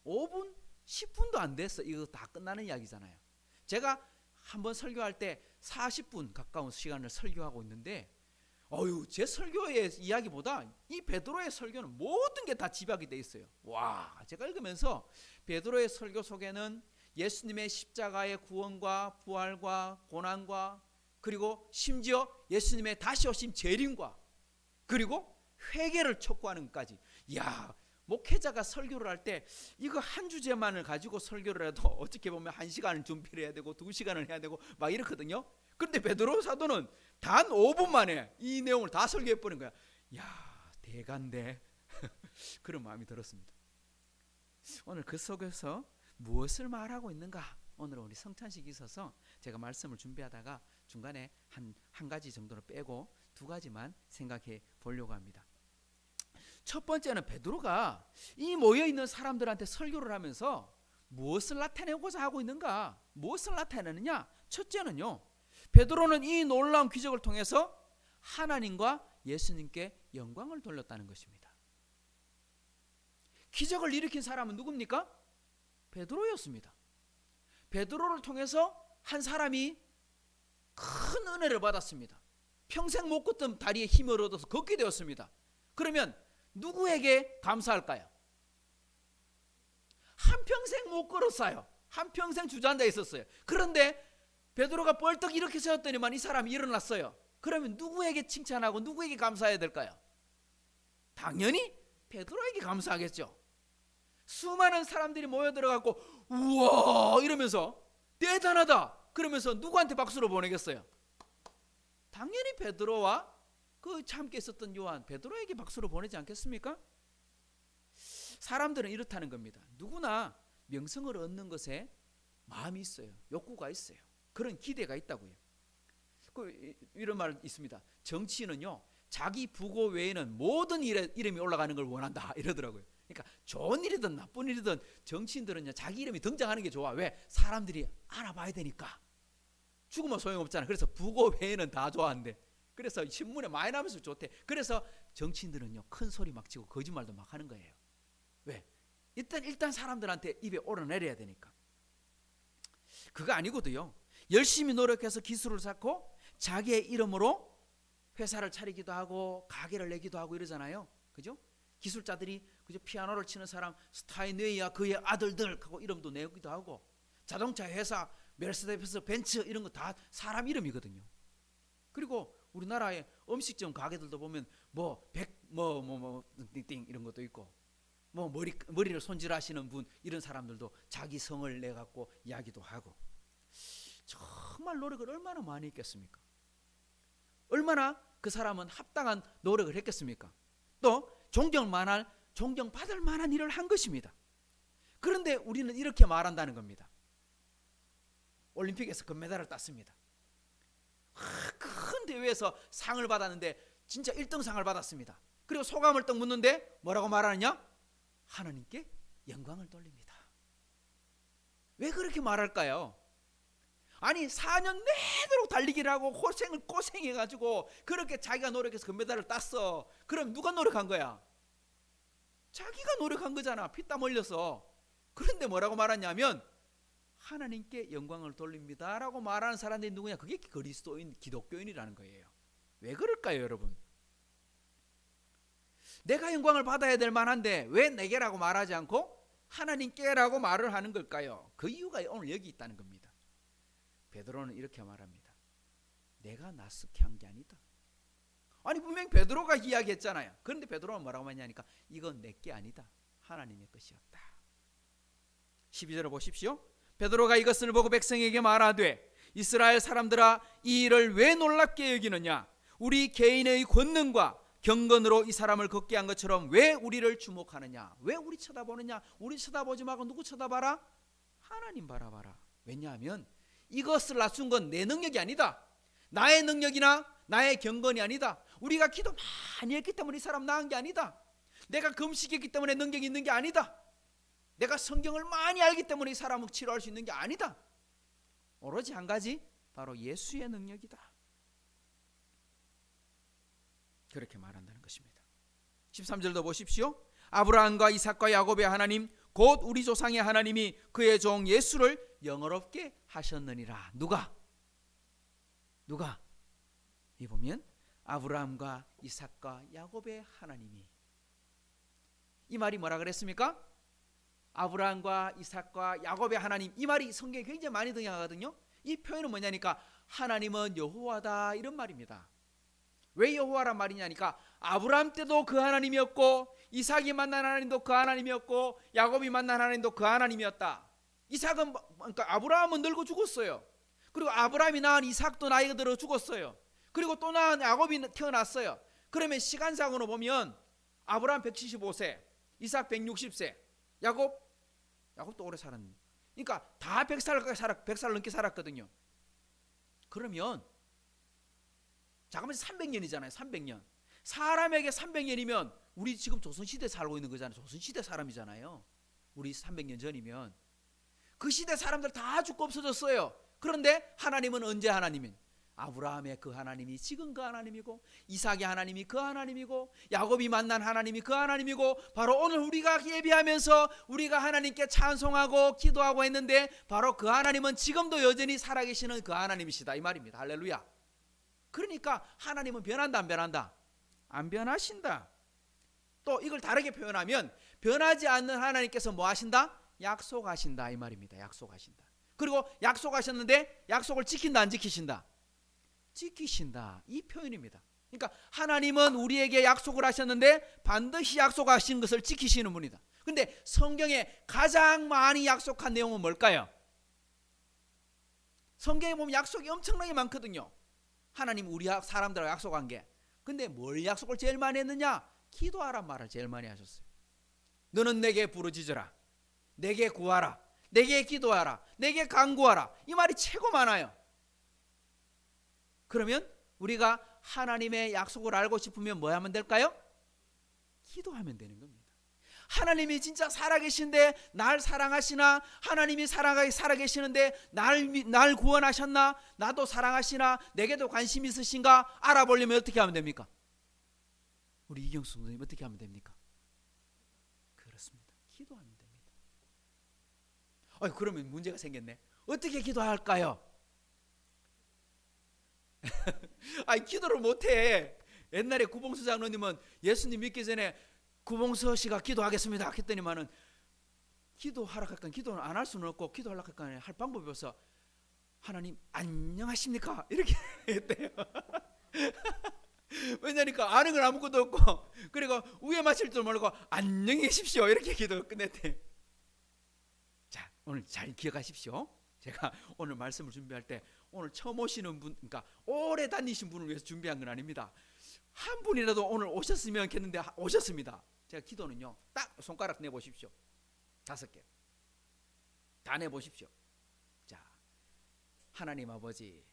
5분, 10분도 안 됐어. 이거 다 끝나는 이야기잖아요. 제가 한번 설교할 때 40분 가까운 시간을 설교하고 있는데 제 설교의 이야기보다 이 베드로의 설교는 모든 게 다 집약이 돼 있어요. 와, 제가 읽으면서 베드로의 설교 속에는 예수님의 십자가의 구원과 부활과 고난과 그리고 심지어 예수님의 다시 오심 재림과 그리고 회개를 촉구하는 것까지. 이야, 목회자가 설교를 할 때 이거 한 주제만을 가지고 설교를 해도 어떻게 보면 1시간을 준비를 해야 되고 2시간을 해야 되고 막 이렇거든요. 그런데 베드로 사도는 단 5분 만에 이 내용을 다 설교해버린 거야. 이야, 대간데 그런 마음이 들었습니다. 오늘 그 속에서 무엇을 말하고 있는가? 오늘 우리 성찬식이 있어서 제가 말씀을 준비하다가 중간에 한 가지 정도를 빼고 2가지만 생각해 보려고 합니다. 첫 번째는 베드로가 이 모여있는 사람들한테 설교를 하면서 무엇을 나타내고자 하고 있는가? 무엇을 나타내느냐? 첫째는요, 베드로는 이 놀라운 기적을 통해서 하나님과 예수님께 영광을 돌렸다는 것입니다. 기적을 일으킨 사람은 누굽니까? 베드로였습니다. 베드로를 통해서 한 사람이 큰 은혜를 받았습니다. 평생 못 걷던 다리에 힘을 얻어서 걷게 되었습니다. 그러면 누구에게 감사할까요? 한평생 못 걸었어요. 한평생 주저앉아 있었어요. 그런데 베드로가 벌떡 이렇게 세웠더니만 이 사람이 일어났어요. 그러면 누구에게 칭찬하고 누구에게 감사해야 될까요? 당연히 베드로에게 감사하겠죠. 수많은 사람들이 모여들어가고 우와 이러면서 대단하다 그러면서 누구한테 박수를 보내겠어요? 당연히 베드로와 그 함께 있었던 요한 베드로에게 박수를 보내지 않겠습니까? 사람들은 이렇다는 겁니다. 누구나 명성을 얻는 것에 마음이 있어요. 욕구가 있어요. 그런 기대가 있다고요. 이런 말 있습니다. 정치인은요, 자기 부고 외에는 모든 일에 이름이 올라가는 걸 원한다 이러더라고요. 그러니까 좋은 일이든 나쁜 일이든 정치인들은요, 자기 이름이 등장하는 게 좋아. 왜? 사람들이 알아봐야 되니까. 죽으면 소용없잖아. 그래서 부고 외에는 다 좋아한대. 그래서 신문에 많이 나면서 좋대. 그래서 정치인들은요 큰 소리 막 치고 거짓말도 막 하는 거예요. 왜? 일단 사람들한테 입에 오르내려야 되니까. 그거 아니고도요, 열심히 노력해서 기술을 쌓고 자기의 이름으로 회사를 차리기도 하고 가게를 내기도 하고 이러잖아요. 그죠? 기술자들이 그죠? 피아노를 치는 사람 스타인웨이와 그의 아들들 하고 이름도 내기도 하고, 자동차 회사 메르세데스 벤츠 이런 거 다 사람 이름이거든요. 그리고 우리나라의 음식점 가게들도 보면 띵띵 이런 것도 있고, 머리를 손질하시는 분 이런 사람들도 자기 성을 내 갖고 이야기도 하고. 정말 노력을 얼마나 많이 했겠습니까? 얼마나 그 사람은 합당한 노력을 했겠습니까? 또 존경받을 만한 일을 한 것입니다. 그런데 우리는 이렇게 말한다는 겁니다. 올림픽에서 금메달을 땄습니다. 큰 대회에서 상을 받았는데 진짜 1등 상을 받았습니다. 그리고 소감을 딱 묻는데 뭐라고 말하느냐? 하나님께 영광을 돌립니다. 왜 그렇게 말할까요? 아니 4년 내도록 달리기를 하고 고생해가지고 그렇게 자기가 노력해서 금메달을 땄어. 그럼 누가 노력한 거야? 자기가 노력한 거잖아. 피땀 흘려서. 그런데 뭐라고 말하냐면 하나님께 영광을 돌립니다 라고 말하는 사람들이 누구냐? 그게 그리스도인, 기독교인이라는 거예요. 왜 그럴까요, 여러분? 내가 영광을 받아야 될 만한데 왜 내게라고 말하지 않고 하나님께라고 말을 하는 걸까요? 그 이유가 오늘 여기 있다는 겁니다. 베드로는 이렇게 말합니다. 내가 낯설게 한 게 아니다. 아니 분명히 베드로가 이야기했잖아요. 그런데 베드로는 뭐라고 하냐니까 이건 내게 아니다. 하나님의 것이었다. 12절을 보십시오. 베드로가 이것을 보고 백성에게 말하되 이스라엘 사람들아 이 일을 왜 놀랍게 여기느냐? 우리 개인의 권능과 경건으로 이 사람을 걷게 한 것처럼 왜 우리를 주목하느냐? 왜 우리 쳐다보느냐? 우리 쳐다보지 말고 누구 쳐다봐라? 하나님 바라봐라. 왜냐하면 이것을 낮춘 건 내 능력이 아니다. 나의 능력이나 나의 경건이 아니다. 우리가 기도 많이 했기 때문에 이 사람 나은 게 아니다. 내가 금식했기 때문에 능력이 있는 게 아니다. 내가 성경을 많이 알기 때문에 이 사람을 치료할 수 있는 게 아니다. 오로지 한 가지, 바로 예수의 능력이다. 그렇게 말한다는 것입니다. 13절도 보십시오. 아브라함과 이삭과 야곱의 하나님 곧 우리 조상의 하나님이 그의 종 예수를 영어롭게 하셨느니라. 누가? 이 보면 아브라함과 이삭과 야곱의 하나님이. 이 말이 뭐라 그랬습니까? 아브라함과 이삭과 야곱의 하나님. 이 말이 성경에 굉장히 많이 등장하거든요. 이 표현은 뭐냐니까 하나님은 여호와다 이런 말입니다. 왜 여호와란 말이냐니까 아브라함 때도 그 하나님이었고 이삭이 만난 하나님도 그 하나님이었고 야곱이 만난 하나님도 그 하나님이었다. 이삭은 그러니까 아브라함은 늙어 죽었어요. 그리고 아브라함이 낳은 이삭도 나이가 들어 죽었어요. 그리고 또 낳은 야곱이 태어났어요. 그러면 시간상으로 보면 아브라함 175세, 이삭 160세, 야곱도 오래 살았네. 그러니까 다 100살 넘게 살았거든요. 그러면 잠깐만 300년이잖아요. 300년. 사람에게 300년이면 우리 지금 조선시대 살고 있는 거잖아요. 조선시대 사람이잖아요. 우리 300년 전이면 그 시대 사람들 다 죽고 없어졌어요. 그런데 하나님은 언제 하나님인? 아브라함의 그 하나님이 지금 그 하나님이고 이삭의 하나님이 그 하나님이고 야곱이 만난 하나님이 그 하나님이고 바로 오늘 우리가 예배하면서 우리가 하나님께 찬송하고 기도하고 했는데 바로 그 하나님은 지금도 여전히 살아계시는 그 하나님이시다 이 말입니다. 할렐루야. 그러니까 하나님은 변한다 안 변한다? 안 변하신다. 또 이걸 다르게 표현하면 변하지 않는 하나님께서 뭐 하신다? 약속하신다 이 말입니다. 약속하신다. 그리고 약속하셨는데 약속을 지킨다 안 지키신다? 지키신다 이 표현입니다. 그러니까 하나님은 우리에게 약속을 하셨는데 반드시 약속하신 것을 지키시는 분이다. 근데 성경에 가장 많이 약속한 내용은 뭘까요? 성경에 보면 약속이 엄청나게 많거든요. 하나님 우리 사람들하고 약속한 게. 근데 뭘 약속을 제일 많이 했느냐? 기도하란 말을 제일 많이 하셨어요. 너는 내게 부르짖으라, 내게 구하라, 내게 기도하라, 내게 간구하라. 이 말이 최고 많아요. 그러면 우리가 하나님의 약속을 알고 싶으면 뭐 하면 될까요? 기도하면 되는 겁니다. 하나님이 진짜 살아계신데 날 사랑하시나? 하나님이 살아계시는데 날 구원하셨나? 나도 사랑하시나? 내게도 관심 있으신가? 알아보려면 어떻게 하면 됩니까? 우리 이경수 선생님 어떻게 하면 됩니까? 그렇습니다. 기도하면 됩니다. 그러면 문제가 생겼네. 어떻게 기도할까요? 기도를 못해. 옛날에 구봉수 장로님은 예수님 믿기 전에 구봉서 씨가 기도하겠습니다 했더니만은 기도하라 할까 기도는 안 할 수는 없고 기도하려고 할까 할 방법이 없어. 하나님 안녕하십니까 이렇게 했대요. 왜냐니까 아는 건 아무것도 없고 그리고 위에 맞힐 줄 모르고 안녕히 계십시오 이렇게 기도 끝냈대. 자, 오늘 잘 기억하십시오. 제가 오늘 말씀을 준비할 때 오늘 처음 오시는 분, 그러니까 오래 다니신 분을 위해서 준비한 건 아닙니다. 한 분이라도 오늘 오셨으면 했는데 오셨습니다. 제가 기도는요, 딱 손가락 내보십시오. 5개 다 내보십시오. 자, 하나님 아버지.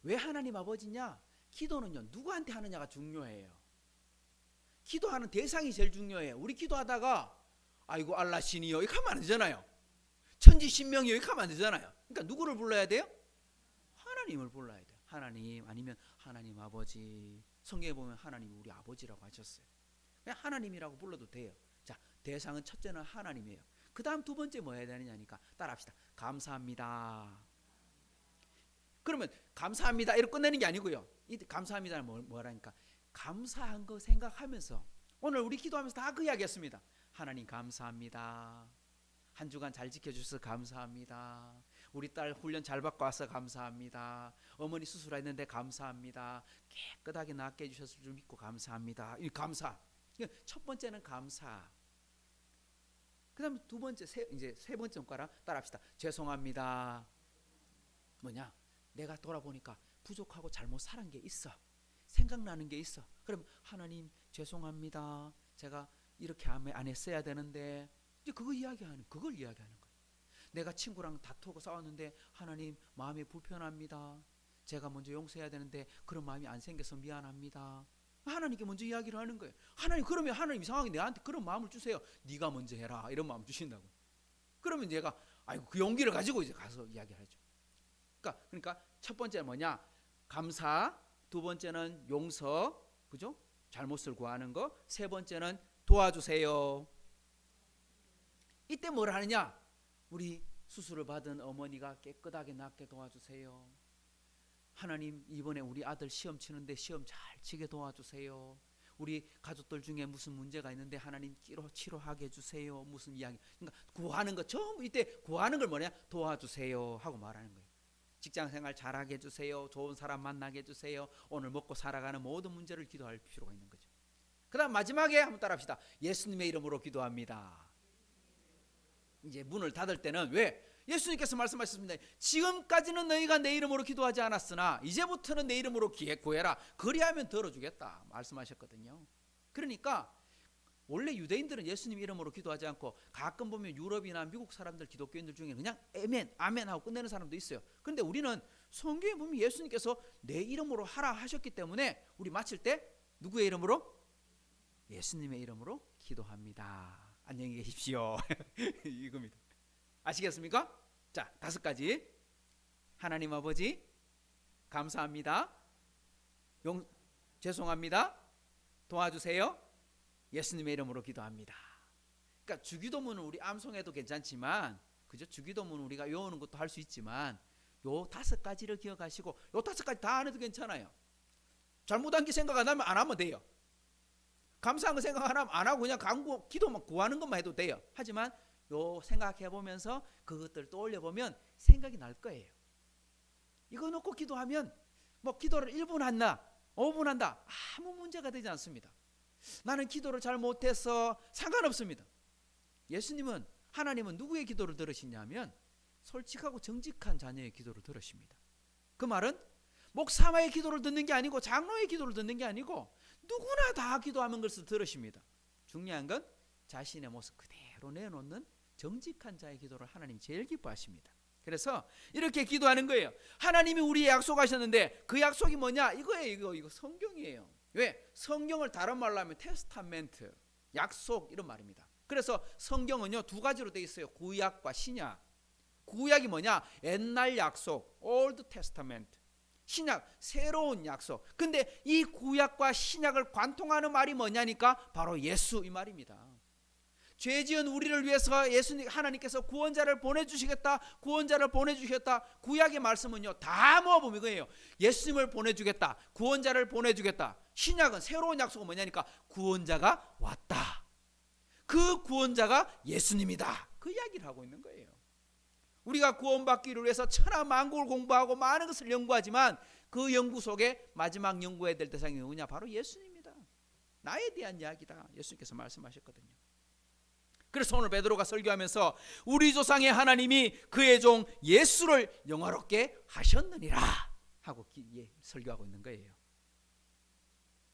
왜 하나님 아버지냐? 기도는요, 누구한테 하느냐가 중요해요. 기도하는 대상이 제일 중요해요. 우리 기도하다가 아이고 알라신이요 이렇게 하면 안 되잖아요. 천지신명이요 이렇게 하면 안 되잖아요. 그러니까 누구를 불러야 돼요? 하나님을 불러야 돼요. 하나님, 아니면 하나님 아버지. 성경에 보면 하나님이 우리 아버지라고 하셨어요. 그냥 하나님이라고 불러도 돼요. 자, 대상은 첫째는 하나님이에요. 그 다음 두 번째 뭐 해야 되느냐니까 따라합시다. 감사합니다. 그러면 감사합니다 이렇게 끝내는 게 아니고요. 이 감사합니다는 뭐라니까 감사한 거 생각하면서 오늘 우리 기도하면서 다 그 이야기 했습니다. 하나님 감사합니다. 한 주간 잘 지켜주셔서 감사합니다. 우리 딸 훈련 잘 받고 와서 감사합니다. 어머니 수술했는데 감사합니다. 깨끗하게 낫게 해주셨을 줄 믿고 감사합니다. 이 감사. 첫 번째는 감사. 그 다음에 두 번째, 이제 세 번째 손가락 따라합시다. 죄송합니다. 뭐냐? 내가 돌아보니까 부족하고 잘못 살은 게 있어. 생각나는 게 있어. 그럼 하나님 죄송합니다. 제가 이렇게 안 했어야 되는데 이제 그걸 이야기하는 거예요. 내가 친구랑 다투고 싸웠는데 하나님 마음이 불편합니다. 제가 먼저 용서해야 되는데 그런 마음이 안 생겨서 미안합니다. 하나님께 먼저 이야기를 하는 거예요. 하나님, 그러면 하나님 이상하게 내한테 그런 마음을 주세요. 네가 먼저 해라 이런 마음 주신다고. 그러면 내가 아이고 그 용기를 가지고 이제 가서 이야기하죠. 그러니까 첫 번째는 뭐냐? 감사. 두 번째는 용서, 그죠? 잘못을 구하는 거. 세 번째는 도와주세요. 이때 뭘 하느냐? 우리 수술을 받은 어머니가 깨끗하게 낫게 도와주세요. 하나님, 이번에 우리 아들 시험 치는데 시험 잘 치게 도와주세요. 우리 가족들 중에 무슨 문제가 있는데 하나님 치료하게 해주세요. 무슨 이야기. 그러니까 구하는 거 전부 이때 구하는 걸 뭐냐? 도와주세요 하고 말하는 거예요. 직장생활 잘하게 해주세요. 좋은 사람 만나게 해주세요. 오늘 먹고 살아가는 모든 문제를 기도할 필요가 있는 거죠. 그 다음 마지막에 한번 따라합시다. 예수님의 이름으로 기도합니다. 이제 문을 닫을 때는 왜? 예수님께서 말씀하셨습니다. 지금까지는 너희가 내 이름으로 기도하지 않았으나 이제부터는 내 이름으로 구해라. 그리하면 들어주겠다 말씀하셨거든요. 그러니까 원래 유대인들은 예수님 이름으로 기도하지 않고 가끔 보면 유럽이나 미국 사람들 기독교인들 중에 그냥 아멘 하고 끝내는 사람도 있어요. 그런데 우리는 성경에 보면 예수님께서 내 이름으로 하라 하셨기 때문에 우리 마칠 때 누구의 이름으로? 예수님의 이름으로 기도합니다. 안녕히 계십시오. 이겁니다. 아시겠습니까? 자, 5가지. 하나님 아버지 감사합니다. 죄송합니다. 도와주세요. 예수님의 이름으로 기도합니다. 그러니까 주기도문은 우리 암송해도 괜찮지만, 그죠? 주기도문은 우리가 외우는 것도 할 수 있지만 요 5가지를 기억하시고 요 5가지 다 안 해도 괜찮아요. 잘못한 게 생각 안 하면 안 하면 돼요. 감사한 거 생각 안 하면 안 하고 그냥 기도만 구하는 것만 해도 돼요. 하지만 요 생각해 보면서 그것들 떠올려 보면 생각이 날 거예요. 이거 놓고 기도하면 뭐 기도를 1분 한다, 5분 한다, 아무 문제가 되지 않습니다. 나는 기도를 잘 못해서 상관없습니다. 예수님은, 하나님은 누구의 기도를 들으시냐면 솔직하고 정직한 자녀의 기도를 들으십니다. 그 말은 목사마의 기도를 듣는 게 아니고 장로의 기도를 듣는 게 아니고 누구나 다 기도하는 것을 들으십니다. 중요한 건 자신의 모습 그대로 내놓는 정직한 자의 기도를 하나님 제일 기뻐하십니다. 그래서 이렇게 기도하는 거예요. 하나님이 우리의 약속하셨는데 그 약속이 뭐냐? 이거예요. 이거 성경이에요. 왜? 성경을 다른 말로 하면 테스타멘트. 약속 이런 말입니다. 그래서 성경은요 두 가지로 되어 있어요. 구약과 신약. 구약이 뭐냐? 옛날 약속, Old Testament. 신약, 새로운 약속. 근데 이 구약과 신약을 관통하는 말이 뭐냐니까 바로 예수 이 말입니다. 죄 지은 우리를 위해서 예수님 하나님께서 구원자를 보내주시겠다. 구원자를 보내주셨다. 구약의 말씀은요 다 모아보면 이거예요. 예수님을 보내주겠다. 구원자를 보내주겠다. 신약은 새로운 약속은 뭐냐니까 구원자가 왔다. 그 구원자가 예수님이다. 그 이야기를 하고 있는 거예요. 우리가 구원받기를 위해서 천하 만국을 공부하고 많은 것을 연구하지만 그 연구 속에 마지막 연구해야 될 대상이 누구냐? 바로 예수님입니다. 나에 대한 이야기다. 예수님께서 말씀하셨거든요. 그래서 오늘 베드로가 설교하면서 우리 조상의 하나님이 그의 종 예수를 영화롭게 하셨느니라 하고 설교하고 있는 거예요.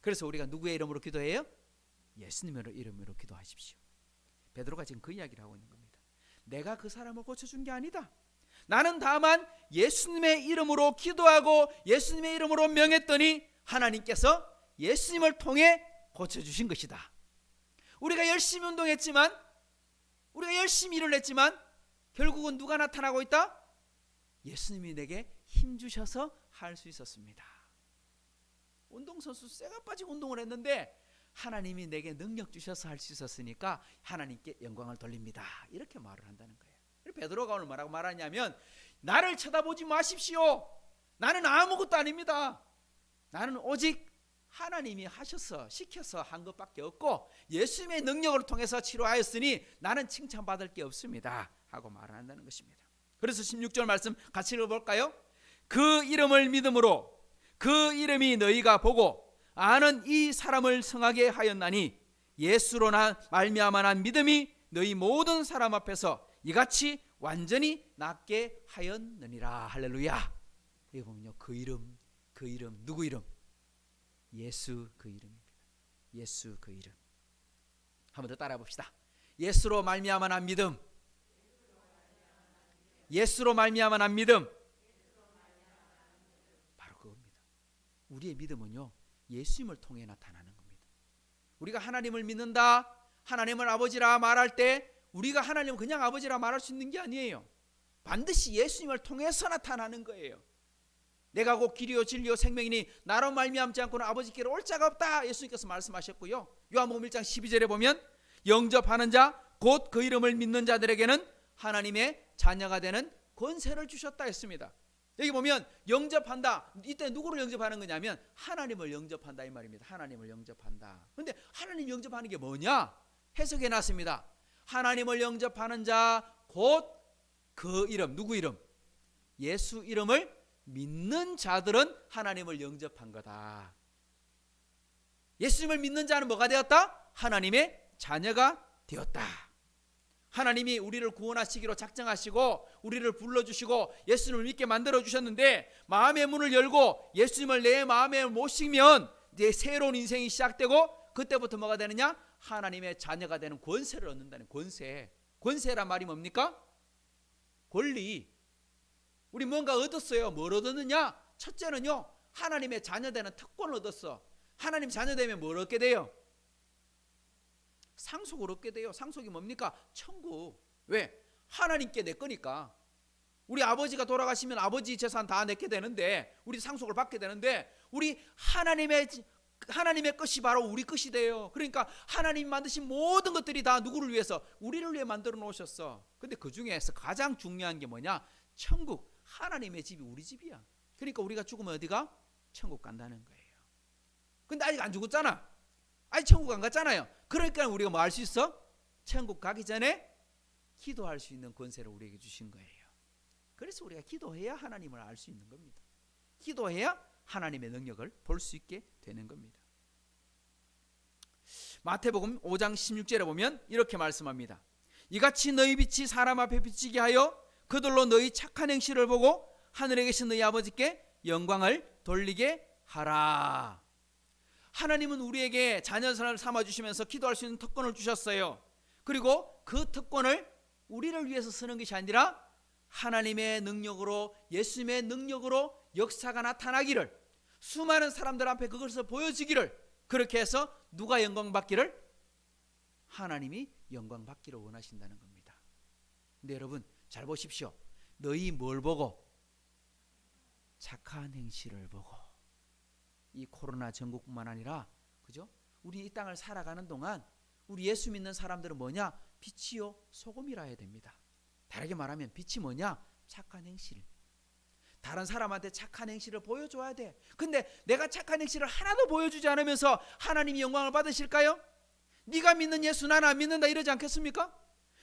그래서 우리가 누구의 이름으로 기도해요? 예수님의 이름으로 기도하십시오. 베드로가 지금 그 이야기를 하고 있는 겁니다. 내가 그 사람을 고쳐준 게 아니다. 나는 다만 예수님의 이름으로 기도하고 예수님의 이름으로 명했더니 하나님께서 예수님을 통해 고쳐주신 것이다. 우리가 열심히 운동했지만, 우리가 열심히 일을 했지만 결국은 누가 나타나고 있다? 예수님이 내게 힘주셔서 할 수 있었습니다. 운동선수 쇠가 빠지고 운동을 했는데 하나님이 내게 능력 주셔서 할 수 있었으니까 하나님께 영광을 돌립니다. 이렇게 말을 한다는 거예요. 베드로가 오늘 뭐라고 말하냐면 나를 쳐다보지 마십시오. 나는 아무것도 아닙니다. 나는 오직 하나님이 하셔서 시켜서 한 것밖에 없고 예수님의 능력을 통해서 치료하였으니 나는 칭찬받을 게 없습니다 하고 말을 한다는 것입니다. 그래서 16절 말씀 같이 읽어볼까요? 그 이름을 믿음으로 그 이름이 너희가 보고 아는 이 사람을 성하게 하였나니 예수로 말미암아 난 믿음이 너희 모든 사람 앞에서 이같이 완전히 낫게 하였느니라. 할렐루야. 여기 보면요 그 이름 누구 이름? 예수 그 이름입니다. 예수 그 이름. 한번 더 따라해 봅시다. 예수로 말미암아 난 믿음. 예수로 말미암아 난 믿음. 바로 그겁니다. 우리의 믿음은요 예수님을 통해 나타나는 겁니다. 우리가 하나님을 믿는다, 하나님을 아버지라 말할 때 우리가 하나님을 그냥 아버지라 말할 수 있는 게 아니에요. 반드시 예수님을 통해서 나타나는 거예요. 내가 곧 길이요 진리요 생명이니 나로 말미암지 않고는 아버지께로 올 자가 없다. 예수님께서 말씀하셨고요. 요한복음 1장 12절에 보면 영접하는 자 곧 그 이름을 믿는 자들에게는 하나님의 자녀가 되는 권세를 주셨다 했습니다. 여기 보면 영접한다. 이때 누구를 영접하는 거냐면 하나님을 영접한다 이 말입니다. 하나님을 영접한다. 그런데 하나님 영접하는 게 뭐냐? 해석해 놨습니다. 하나님을 영접하는 자 곧 그 이름, 누구 이름? 예수 이름을 믿는 자들은 하나님을 영접한 거다. 예수님을 믿는 자는 뭐가 되었다? 하나님의 자녀가 되었다. 하나님이 우리를 구원하시기로 작정하시고 우리를 불러주시고 예수님을 믿게 만들어주셨는데 마음의 문을 열고 예수님을 내 마음에 모시면 내 새로운 인생이 시작되고 그때부터 뭐가 되느냐? 하나님의 자녀가 되는 권세를 얻는다는 권세. 권세란 말이 뭡니까? 권리. 우리 뭔가 얻었어요. 뭘 얻었느냐? 첫째는요 하나님의 자녀 되는 특권을 얻었어. 하나님 자녀 되면 뭘 얻게 돼요? 상속을 얻게 돼요. 상속이 뭡니까? 천국. 왜? 하나님께 내 거니까. 우리 아버지가 돌아가시면 아버지 재산 다 내게 되는데 우리 상속을 받게 되는데 우리 하나님의 것이 바로 우리 것이 돼요. 그러니까 하나님 만드신 모든 것들이 다 누구를 위해서? 우리를 위해 만들어 놓으셨어. 근데 그 중에서 가장 중요한 게 뭐냐? 천국. 하나님의 집이 우리 집이야. 그러니까 우리가 죽으면 어디가? 천국 간다는 거예요. 근데 아직 안 죽었잖아. 아직 천국 안 갔잖아요. 그러니까 우리가 뭐 할 수 있어? 천국 가기 전에 기도할 수 있는 권세를 우리에게 주신 거예요. 그래서 우리가 기도해야 하나님을 알 수 있는 겁니다. 기도해야 하나님의 능력을 볼 수 있게 되는 겁니다. 마태복음 5장 16절에 보면 이렇게 말씀합니다. 이같이 너희 빛이 사람 앞에 비치게 하여 그들로 너희 착한 행실을 보고 하늘에 계신 너희 아버지께 영광을 돌리게 하라. 하나님은 우리에게 자녀를 삼아주시면서 기도할 수 있는 특권을 주셨어요. 그리고 그 특권을 우리를 위해서 쓰는 것이 아니라 하나님의 능력으로 예수님의 능력으로 역사가 나타나기를 수많은 사람들 앞에 그것을 보여지기를 그렇게 해서 누가 영광 받기를? 하나님이 영광 받기를 원하신다는 겁니다. 근데 여러분 잘 보십시오. 너희 뭘 보고? 착한 행실을 보고. 이 코로나 전국뿐만 아니라 그죠? 우리 이 땅을 살아가는 동안 우리 예수 믿는 사람들은 뭐냐? 빛이요 소금이라 해야 됩니다. 다르게 말하면 빛이 뭐냐? 착한 행실. 다른 사람한테 착한 행실을 보여줘야 돼. 근데 내가 착한 행실을 하나도 보여주지 않으면서 하나님이 영광을 받으실까요? 네가 믿는 예수 나는 안 믿는다 이러지 않겠습니까?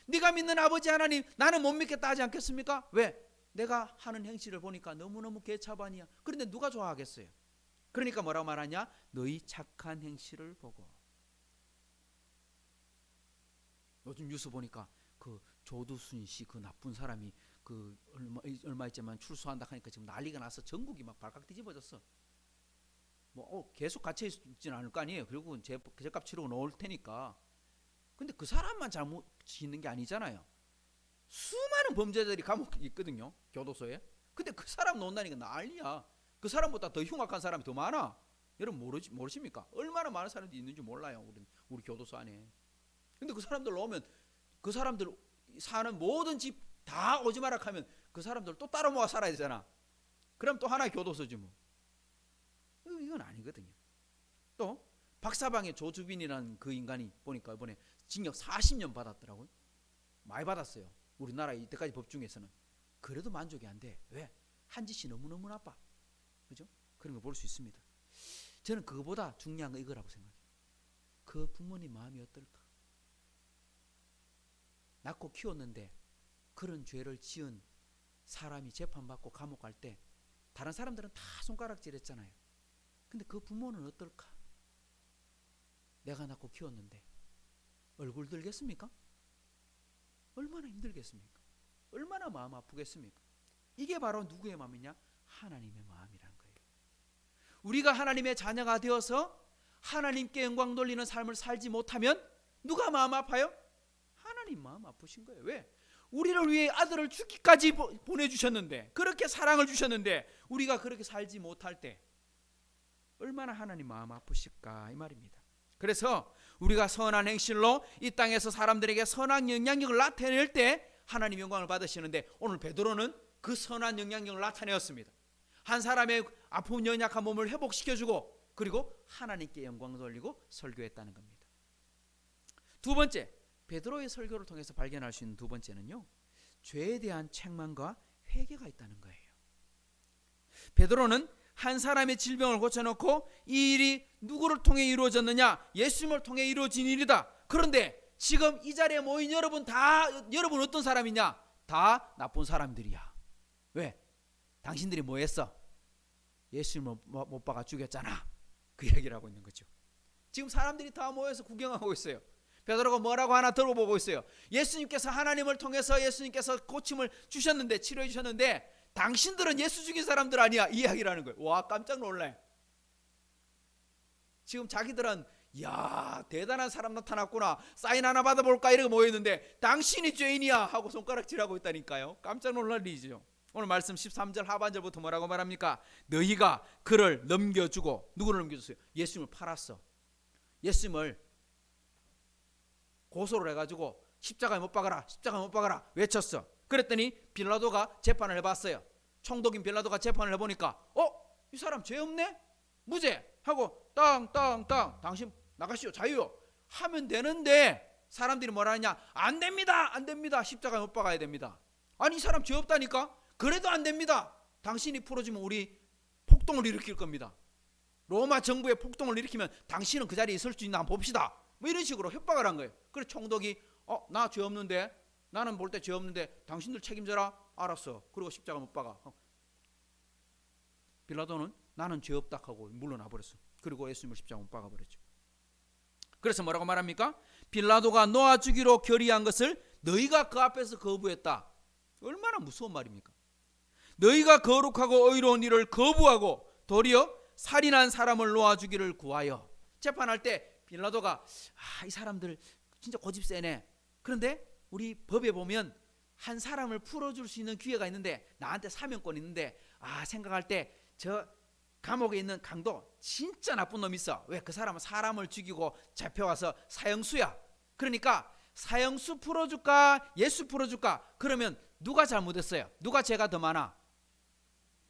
네가 믿는 아버지 하나님 나는 못 믿겠다 하지 않겠습니까? 왜? 내가 하는 행실을 보니까 너무너무 개차반이야. 그런데 누가 좋아하겠어요? 그러니까 뭐라고 말하냐? 너희 착한 행실을 보고. 요즘 뉴스 보니까 그 조두순 씨 그 나쁜 사람이 그 얼마 있지만 출소한다 하니까 지금 난리가 나서 전국이 막 발칵 뒤집어졌어. 뭐 계속 갇혀 있지는 않을 거 아니에요. 결국은 죄값 치르고 나올 테니까. 근데 그 사람만 잘못 짓는 게 아니잖아요. 수많은 범죄자들이 감옥에 있거든요. 교도소에. 근데 그 사람 놓는다니까 난리야. 그 사람보다 더 흉악한 사람이 더 많아. 여러분 모르십니까? 얼마나 많은 사람들이 있는지 몰라요. 우리 교도소 안에. 근데 그 사람들 놓으면 그 사람들 사는 모든 집 다 오지 마라 하면 그 사람들 또 따로 모아 살아야 되잖아. 그럼 또 하나의 교도소지 뭐. 이건 아니거든요. 또 박사방의 조주빈이라는 그 인간이 보니까 이번에 징역 40년 받았더라고요. 많이 받았어요. 우리나라 이때까지 법 중에서는. 그래도 만족이 안 돼. 왜? 한 짓이 너무너무 나빠. 그죠? 그런 거 볼 수 있습니다. 저는 그거보다 중요한 거 이거라고 생각해요. 그 부모님 마음이 어떨까? 낳고 키웠는데 그런 죄를 지은 사람이 재판받고 감옥 갈 때 다른 사람들은 다 손가락질했잖아요. 근데 그 부모는 어떨까? 내가 낳고 키웠는데 얼굴 들겠습니까? 얼마나 힘들겠습니까? 얼마나 마음 아프겠습니까? 이게 바로 누구의 마음이냐? 하나님의 마음이란 거예요. 우리가 하나님의 자녀가 되어서 하나님께 영광 돌리는 삶을 살지 못하면 누가 마음 아파요? 하나님 마음 아프신 거예요. 왜? 우리를 위해 아들을 죽기까지 보내주셨는데, 그렇게 사랑을 주셨는데 우리가 그렇게 살지 못할 때 얼마나 하나님 마음 아프실까 이 말입니다. 그래서 우리가 선한 행실로 이 땅에서 사람들에게 선한 영향력을 나타낼 때 하나님 영광을 받으시는데, 오늘 베드로는 그 선한 영향력을 나타내었습니다. 한 사람의 아픈 연약한 몸을 회복시켜주고 그리고 하나님께 영광 돌리고 설교했다는 겁니다. 두 번째, 베드로의 설교를 통해서 발견할 수 있는 두 번째는요, 죄에 대한 책망과 회개가 있다는 거예요. 베드로는 한 사람의 질병을 고쳐놓고 이 일이 누구를 통해 이루어졌느냐? 예수님을 통해 이루어진 일이다. 그런데 지금 이 자리에 모인 여러분 어떤 사람이냐? 다 나쁜 사람들이야. 왜? 당신들이 뭐 했어? 예수님을 못 박아 죽였잖아. 그 이야기를 하고 있는 거죠. 지금 사람들이 다 모여서 구경하고 있어요. 베드로가 뭐라고 하나 들어보고 있어요. 예수님께서 하나님을 통해서 예수님께서 고침을 주셨는데, 치료해 주셨는데 당신들은 예수 죽인 사람들 아니야, 이 이야기를 하는 거예요. 와, 깜짝 놀래. 지금 자기들은 야, 대단한 사람 나타났구나, 사인 하나 받아볼까 이러고 모여있는데 당신이 죄인이야 하고 손가락질하고 있다니까요. 깜짝 놀랄 일이죠. 오늘 말씀 13절 하반절부터 뭐라고 말합니까? 너희가 그를 넘겨주고, 누구를 넘겨줬어요? 예수님을 팔았어. 예수님을 고소를 해가지고 십자가에 못 박아라, 십자가에 못 박아라 외쳤어. 그랬더니 빌라도가 재판을 해봤어요. 총독인 빌라도가 재판을 해보니까 이 사람 죄 없네? 무죄 하고 땅땅땅 당신 나가시오, 자유요 하면 되는데, 사람들이 뭐라 하냐? 안 됩니다, 안 됩니다, 십자가에 못 박아야 됩니다. 아니, 이 사람 죄 없다니까? 그래도 안 됩니다. 당신이 풀어주면 우리 폭동을 일으킬 겁니다. 로마 정부에 폭동을 일으키면 당신은 그 자리에 있을 수 있나 한번 봅시다. 뭐 이런 식으로 협박을 한 거예요. 그래서 총독이 나 죄 없는데, 나는 볼 때 죄 없는데 당신들 책임져라. 알았어. 그리고 십자가 못 박아. 빌라도는 나는 죄 없다 하고 물러나 버렸어. 그리고 예수님을 십자가 못 박아 버렸죠. 그래서 뭐라고 말합니까? 빌라도가 놓아주기로 결의한 것을 너희가 그 앞에서 거부했다. 얼마나 무서운 말입니까? 너희가 거룩하고 의로운 일을 거부하고 도리어 살인한 사람을 놓아주기를 구하여. 재판할 때 빌라도가 이 사람들 진짜 고집 세네. 그런데 우리 법에 보면 한 사람을 풀어줄 수 있는 기회가 있는데, 나한테 사면권 있는데 생각할 때 저 감옥에 있는 강도 진짜 나쁜 놈 있어. 왜? 그 사람은 사람을 죽이고 잡혀와서 사형수야. 그러니까 사형수 풀어줄까 예수 풀어줄까? 그러면 누가 잘못했어요? 누가 죄가 더 많아?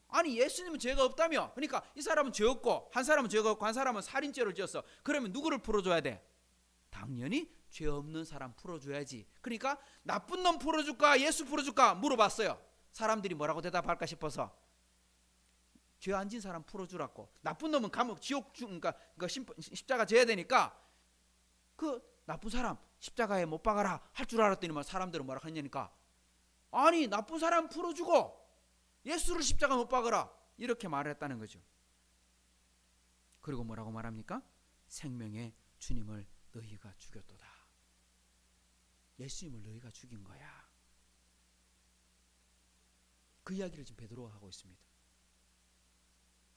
아니 예수님은 죄가 없다며. 그러니까 이 사람은 죄 없고 한 사람은 죄가 없고 한 사람은 살인죄를 지었어. 그러면 누구를 풀어줘야 돼? 당연히 죄 없는 사람 풀어줘야지. 그러니까 나쁜 놈 풀어줄까 예수 풀어줄까 물어봤어요. 사람들이 뭐라고 대답할까 싶어서 죄 안 진 사람 풀어주라고. 나쁜 놈은 감옥 지옥 그러니까 십자가 져야 되니까 그 나쁜 사람 십자가에 못 박아라 할 줄 알았더니만 사람들은 뭐라 하냐니까 아니 나쁜 사람 풀어주고 예수를 십자가 못 박아라 이렇게 말을 했다는 거죠. 그리고 뭐라고 말합니까? 생명의 주님을 너희가 죽였도다. 예수님을 너희가 죽인 거야. 그 이야기를 지금 베드로가 하고 있습니다.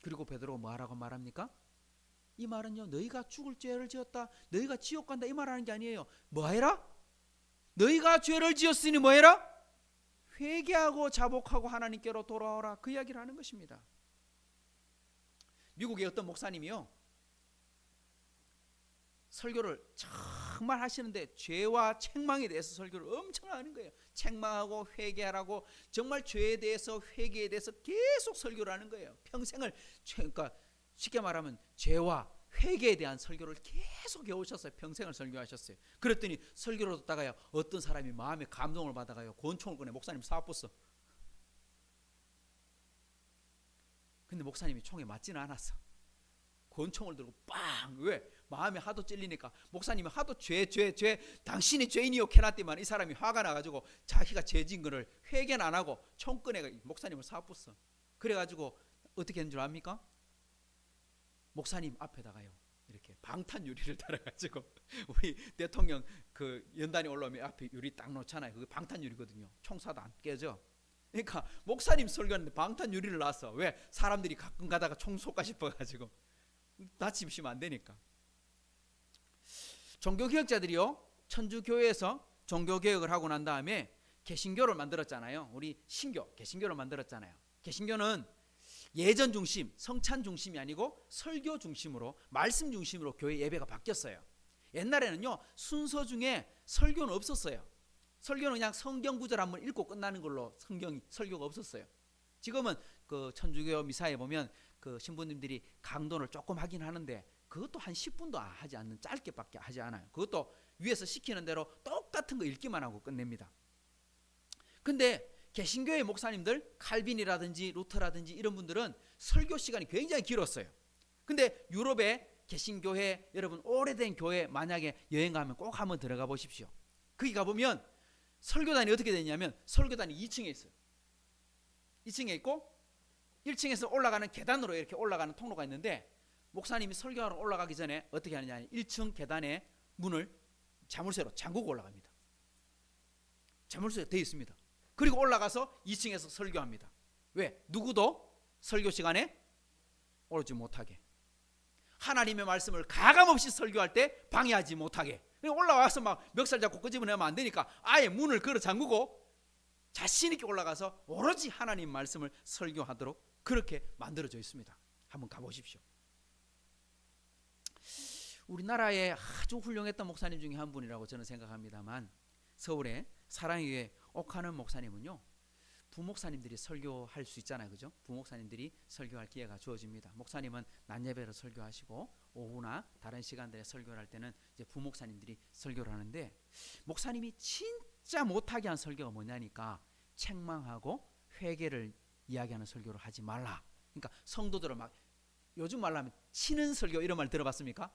그리고 베드로가 뭐라고 말합니까? 이 말은요 너희가 죽을 죄를 지었다 너희가 지옥 간다 이 말하는 게 아니에요. 뭐해라? 너희가 죄를 지었으니 뭐해라? 회개하고 자복하고 하나님께로 돌아오라 그 이야기를 하는 것입니다. 미국의 어떤 목사님이요 설교를 정말 하시는데 죄와 책망에 대해서 설교를 엄청 하는 거예요. 책망하고 회개하라고 정말 죄에 대해서 회개에 대해서 계속 설교를 하는 거예요. 평생을 그러니까 쉽게 말하면 죄와 회개에 대한 설교를 계속 해오셨어요. 평생을 설교하셨어요. 그랬더니 설교를 듣다가요 어떤 사람이 마음에 감동을 받아가요 권총을 꺼내 목사님 쏴봤어. 근데 목사님이 총에 맞지는 않았어. 권총을 들고 빵! 왜? 마음에 하도 찔리니까 목사님이 하도 죄 당신이 죄인이요 캐놨더만 이 사람이 화가 나가지고 자기가 죄진 거를 회개는 안 하고 총 꺼내가 목사님을 쏴봤어. 그래가지고 어떻게 했는 줄 압니까? 목사님 앞에다가요 이렇게 방탄 유리를 달아가지고 우리 대통령 그 연단이 올라오면 앞에 유리 딱 놓잖아요. 그게 방탄 유리거든요. 총 쏴도 안 깨져. 그러니까 목사님 설교하는데 방탄 유리를 놨어. 왜? 사람들이 가끔 가다가 총 쏠까 싶어가지고 다치시면 안 되니까. 종교개혁자들이요 천주교회에서 종교개혁을 하고 난 다음에 개신교를 만들었잖아요. 우리 신교 개신교를 만들었잖아요. 개신교는 예전 중심 성찬 중심이 아니고 설교 중심으로 말씀 중심으로 교회 예배가 바뀌었어요. 옛날에는요 순서 중에 설교는 없었어요. 설교는 그냥 성경 구절 한번 읽고 끝나는 걸로 설교가 없었어요. 지금은 그 천주교 미사에 보면 그 신부님들이 강론을 조금 하긴 하는데 그것도 한 10분도 하지 않는 짧게밖에 하지 않아요. 그것도 위에서 시키는 대로 똑같은 거 읽기만 하고 끝냅니다. 근데 개신교의 목사님들 칼빈이라든지 루터라든지 이런 분들은 설교 시간이 굉장히 길었어요. 근데 유럽의 개신교회 여러분 오래된 교회 만약에 여행 가면 꼭 한번 들어가 보십시오. 거기 가보면 설교단이 어떻게 되냐면 설교단이 2층에 있어요. 2층에 있고 1층에서 올라가는 계단으로 이렇게 올라가는 통로가 있는데 목사님이 설교하러 올라가기 전에 어떻게 하느냐 1층 계단의 문을 자물쇠로 잠그고 올라갑니다. 자물쇠 되어 있습니다. 그리고 올라가서 2층에서 설교합니다. 왜? 누구도 설교 시간에 오지 못하게 하나님의 말씀을 가감없이 설교할 때 방해하지 못하게 올라와서 막 멱살 잡고 끄집어내면 안 되니까 아예 문을 걸어 잠그고 자신 있게 올라가서 오로지 하나님 말씀을 설교하도록 그렇게 만들어져 있습니다. 한번 가보십시오. 우리나라에 아주 훌륭했던 목사님 중에 한 분이라고 저는 생각합니다만 서울의 사랑의 옥하는 목사님은요 부목사님들이 설교할 수 있잖아요. 그죠? 부목사님들이 설교할 기회가 주어집니다. 목사님은 낮 예배로 설교하시고 오후나 다른 시간들에 설교를 할 때는 이제 부목사님들이 설교를 하는데 목사님이 진짜 못하게 한 설교가 뭐냐니까 책망하고 회개를 이야기하는 설교를 하지 말라. 그러니까 성도들을 막 요즘 말로 하면 치는 설교 이런 말 들어봤습니까?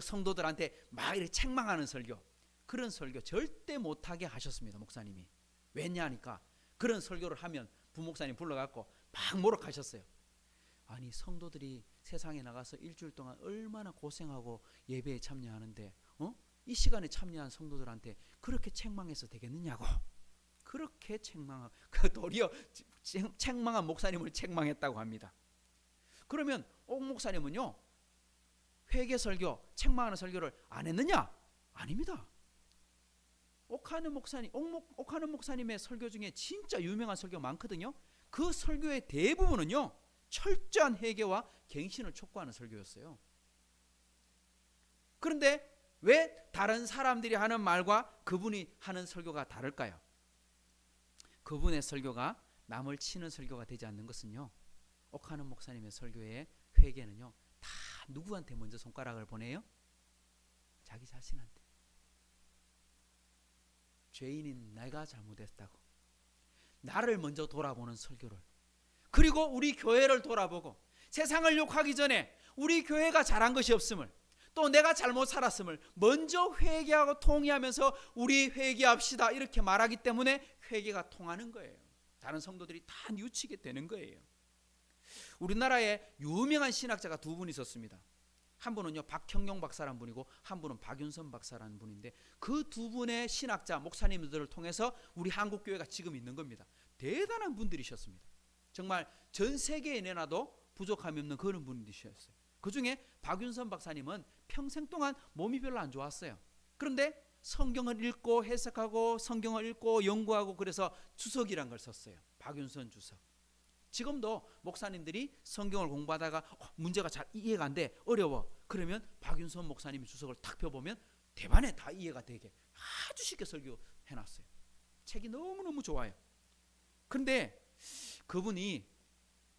성도들한테 막 이렇게 책망하는 설교 그런 설교 절대 못하게 하셨습니다. 목사님이. 왜냐하니까 그런 설교를 하면 부목사님 불러갖고 막 모욕하셨어요. 아니 성도들이 세상에 나가서 일주일 동안 얼마나 고생하고 예배에 참여하는데 이 시간에 참여한 성도들한테 그렇게 책망해서 되겠느냐고. 그렇게 책망하고 도리어 책망한 목사님을 책망했다고 합니다. 그러면 옥 목사님은요 회개 설교, 책망하는 설교를 안 했느냐? 아닙니다. 옥하는 목사님의 설교 중에 진짜 유명한 설교 많거든요. 그 설교의 대부분은요 철저한 회개와 갱신을 촉구하는 설교였어요. 그런데 왜 다른 사람들이 하는 말과 그분이 하는 설교가 다를까요? 그분의 설교가 남을 치는 설교가 되지 않는 것은요, 옥하는 목사님의 설교의 회개는요, 다 누구한테 먼저 손가락을 보내요? 자기 자신한테. 죄인인 내가 잘못했다고 나를 먼저 돌아보는 설교를, 그리고 우리 교회를 돌아보고 세상을 욕하기 전에 우리 교회가 잘한 것이 없음을, 또 내가 잘못 살았음을 먼저 회개하고 통회하면서 우리 회개합시다 이렇게 말하기 때문에 회개가 통하는 거예요. 다른 성도들이 다 뉘우치게 되는 거예요. 우리나라에 유명한 신학자가 두 분 있었습니다. 한 분은요 박형용 박사라는 분이고 한 분은 박윤선 박사라는 분인데, 그 두 분의 신학자 목사님들을 통해서 우리 한국 교회가 지금 있는 겁니다. 대단한 분들이셨습니다. 정말 전 세계에 내놔도 부족함이 없는 그런 분들이셨어요. 그 중에 박윤선 박사님은 평생 동안 몸이 별로 안 좋았어요. 그런데 성경을 읽고 해석하고 성경을 읽고 연구하고 그래서 주석이란 걸 썼어요. 박윤선 주석. 지금도 목사님들이 성경을 공부하다가 문제가 잘 이해가 안 돼, 어려워, 그러면 박윤선 목사님의 주석을 탁 펴보면 대반에 다 이해가 되게 아주 쉽게 설교해놨어요. 책이 너무너무 좋아요. 그런데 그분이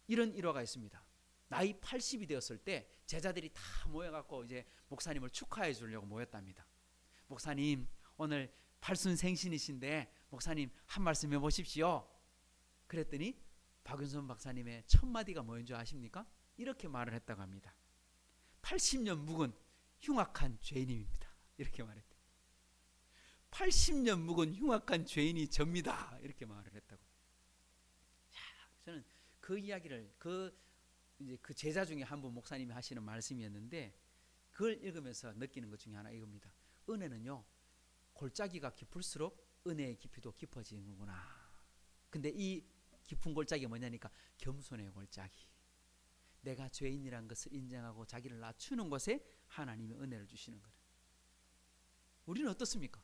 이런 일화가 있습니다. 나이 80이 되었을 때 제자들이 다 모여갖고 이제 목사님을 축하해 주려고 모였답니다. 목사님 오늘 팔순생신이신데 목사님 한 말씀 해보십시오. 그랬더니 박윤선 박사님의 첫 마디가 뭐인 줄 아십니까? 이렇게 말을 했다고 합니다. 80년 묵은 흉악한 죄인입니다. 이렇게 말했대요. 80년 묵은 흉악한 죄인이 접니다. 이렇게 말을 했다고. 자, 저는 그 이야기를 그 제자 중에 한 분 목사님이 하시는 말씀이었는데, 그걸 읽으면서 느끼는 것 중에 하나 이겁니다. 은혜는요 골짜기가 깊을수록 은혜의 깊이도 깊어지는 거구나. 근데 이 깊은 골짜기 뭐냐니까 겸손의 골짜기. 내가 죄인이란 것을 인정하고 자기를 낮추는 것에 하나님이 은혜를 주시는 거예요. 우리는 어떻습니까?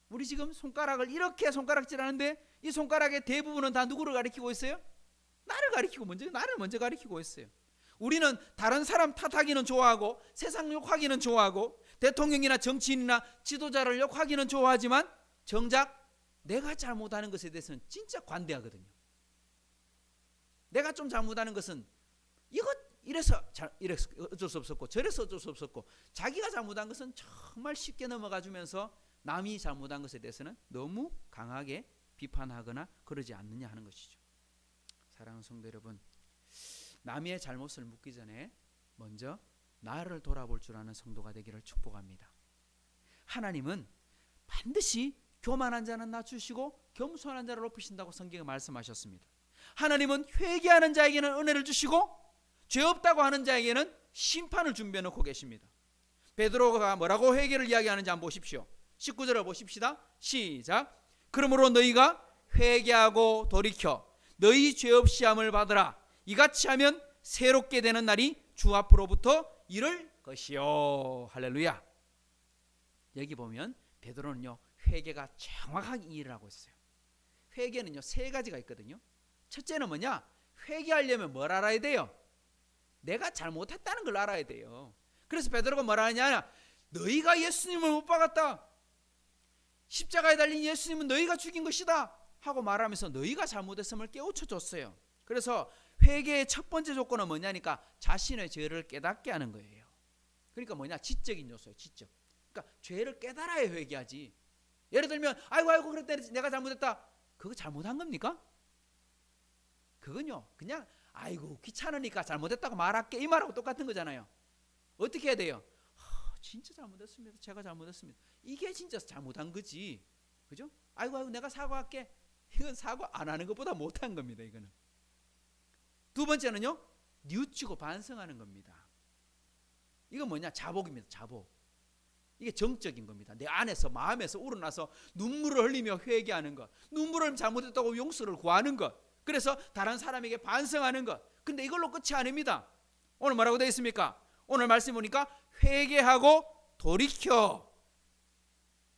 우리 지금 손가락을 이렇게 손가락질하는데 이 손가락의 대부분은 다 누구를 가리키고 있어요? 나를 가리키고 나를 먼저 가리키고 있어요. 우리는 다른 사람 탓하기는 좋아하고 세상 욕하기는 좋아하고 대통령이나 정치인이나 지도자를 욕하기는 좋아하지만 정작 내가 잘못하는 것에 대해서는 진짜 관대하거든요. 내가 좀 잘못하는 것은 이래서 어쩔 수 없었고 저래서 어쩔 수 없었고, 자기가 잘못한 것은 정말 쉽게 넘어가 주면서 남이 잘못한 것에 대해서는 너무 강하게 비판하거나 그러지 않느냐 하는 것이죠. 사랑하는 성도 여러분, 남의 잘못을 묻기 전에 먼저 나를 돌아볼 줄 아는 성도가 되기를 축복합니다. 하나님은 반드시 교만한 자는 낮추시고 겸손한 자를 높이신다고 성경에 말씀하셨습니다. 하나님은 회개하는 자에게는 은혜를 주시고 죄 없다고 하는 자에게는 심판을 준비해 놓고 계십니다. 베드로가 뭐라고 회개를 이야기하는지 한번 보십시오. 19절을 보십시다. 시작. 그러므로 너희가 회개하고 돌이켜 너희 죄 없이 함을 받으라. 이같이 하면 새롭게 되는 날이 주 앞으로부터 이를 것이요. 할렐루야. 여기 보면 베드로는요 회개가 정확하게 이해를 하고 있어요. 회개는요 세 가지가 있거든요. 첫째는 뭐냐? 회개하려면 뭘 알아야 돼요? 내가 잘못했다는 걸 알아야 돼요. 그래서 베드로가 뭐라 하냐? 너희가 예수님을 못 박았다. 십자가에 달린 예수님은 너희가 죽인 것이다 하고 말하면서 너희가 잘못했음을 깨우쳐 줬어요. 그래서 회개의 첫 번째 조건은 뭐냐니까 자신의 죄를 깨닫게 하는 거예요. 그러니까 뭐냐? 지적인 요소예요. 지적. 그러니까 죄를 깨달아야 회개하지. 예를 들면 아이고 그랬더니 내가 잘못했다. 그거 잘못한 겁니까? 그건요 그냥 아이고 귀찮으니까 잘못했다고 말할게 이 말하고 똑같은 거잖아요. 어떻게 해야 돼요? 진짜 잘못했습니다. 제가 잘못했습니다. 이게 진짜 잘못한 거지. 그죠? 아이고 내가 사과할게. 이건 사과 안 하는 것보다 못한 겁니다. 이거는. 두 번째는요 뉘우치고 반성하는 겁니다. 이건 뭐냐? 자복입니다. 자복. 이게 정적인 겁니다. 내 안에서 마음에서 우러나서 눈물을 흘리며 회개하는 것, 눈물을 잘못했다고 용서를 구하는 것, 그래서 다른 사람에게 반성하는 것. 근데 이걸로 끝이 아닙니다. 오늘 뭐라고 되어 있습니까? 오늘 말씀 보니까 회개하고 돌이켜.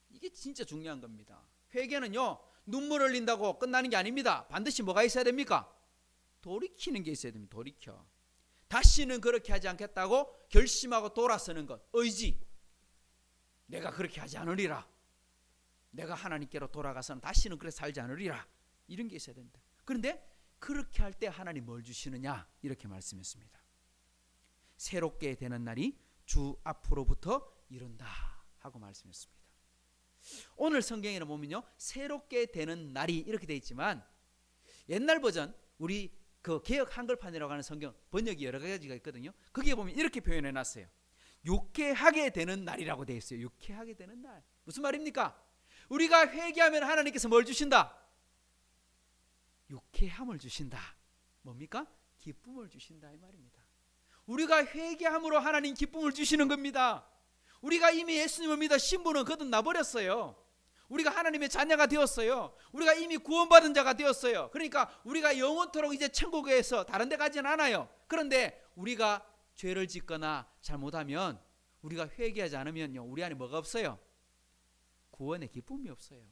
이게 진짜 중요한 겁니다. 회개는요 눈물 흘린다고 끝나는 게 아닙니다. 반드시 뭐가 있어야 됩니까? 돌이키는 게 있어야 됩니다. 돌이켜. 다시는 그렇게 하지 않겠다고 결심하고 돌아서는 것, 의지. 내가 그렇게 하지 않으리라. 내가 하나님께로 돌아가서는 다시는 그렇게 살지 않으리라. 이런 게 있어야 된다. 그런데 그렇게 할 때 하나님 뭘 주시느냐? 이렇게 말씀했습니다. 새롭게 되는 날이 주 앞으로부터 이른다 하고 말씀했습니다. 오늘 성경에는 보면요, 새롭게 되는 날이 이렇게 되어 있지만 옛날 버전, 우리 그 개역 한글판이라고 하는 성경 번역이 여러 가지가 있거든요. 거기에 보면 이렇게 표현해 놨어요. 유쾌하게 되는 날이라고 되어 있어요. 유쾌하게 되는 날. 무슨 말입니까? 우리가 회개하면 하나님께서 뭘 주신다? 유쾌함을 주신다. 뭡니까? 기쁨을 주신다 이 말입니다. 우리가 회개함으로 하나님 기쁨을 주시는 겁니다. 우리가 이미 예수님을 믿어 신분은 거듭나 버렸어요. 우리가 하나님의 자녀가 되었어요. 우리가 이미 구원받은 자가 되었어요. 그러니까 우리가 영원토록 이제 천국에서 다른 데 가진 않아요. 그런데 우리가 죄를 짓거나 잘못하면, 우리가 회개하지 않으면요, 우리 안에 뭐가 없어요? 구원의 기쁨이 없어요.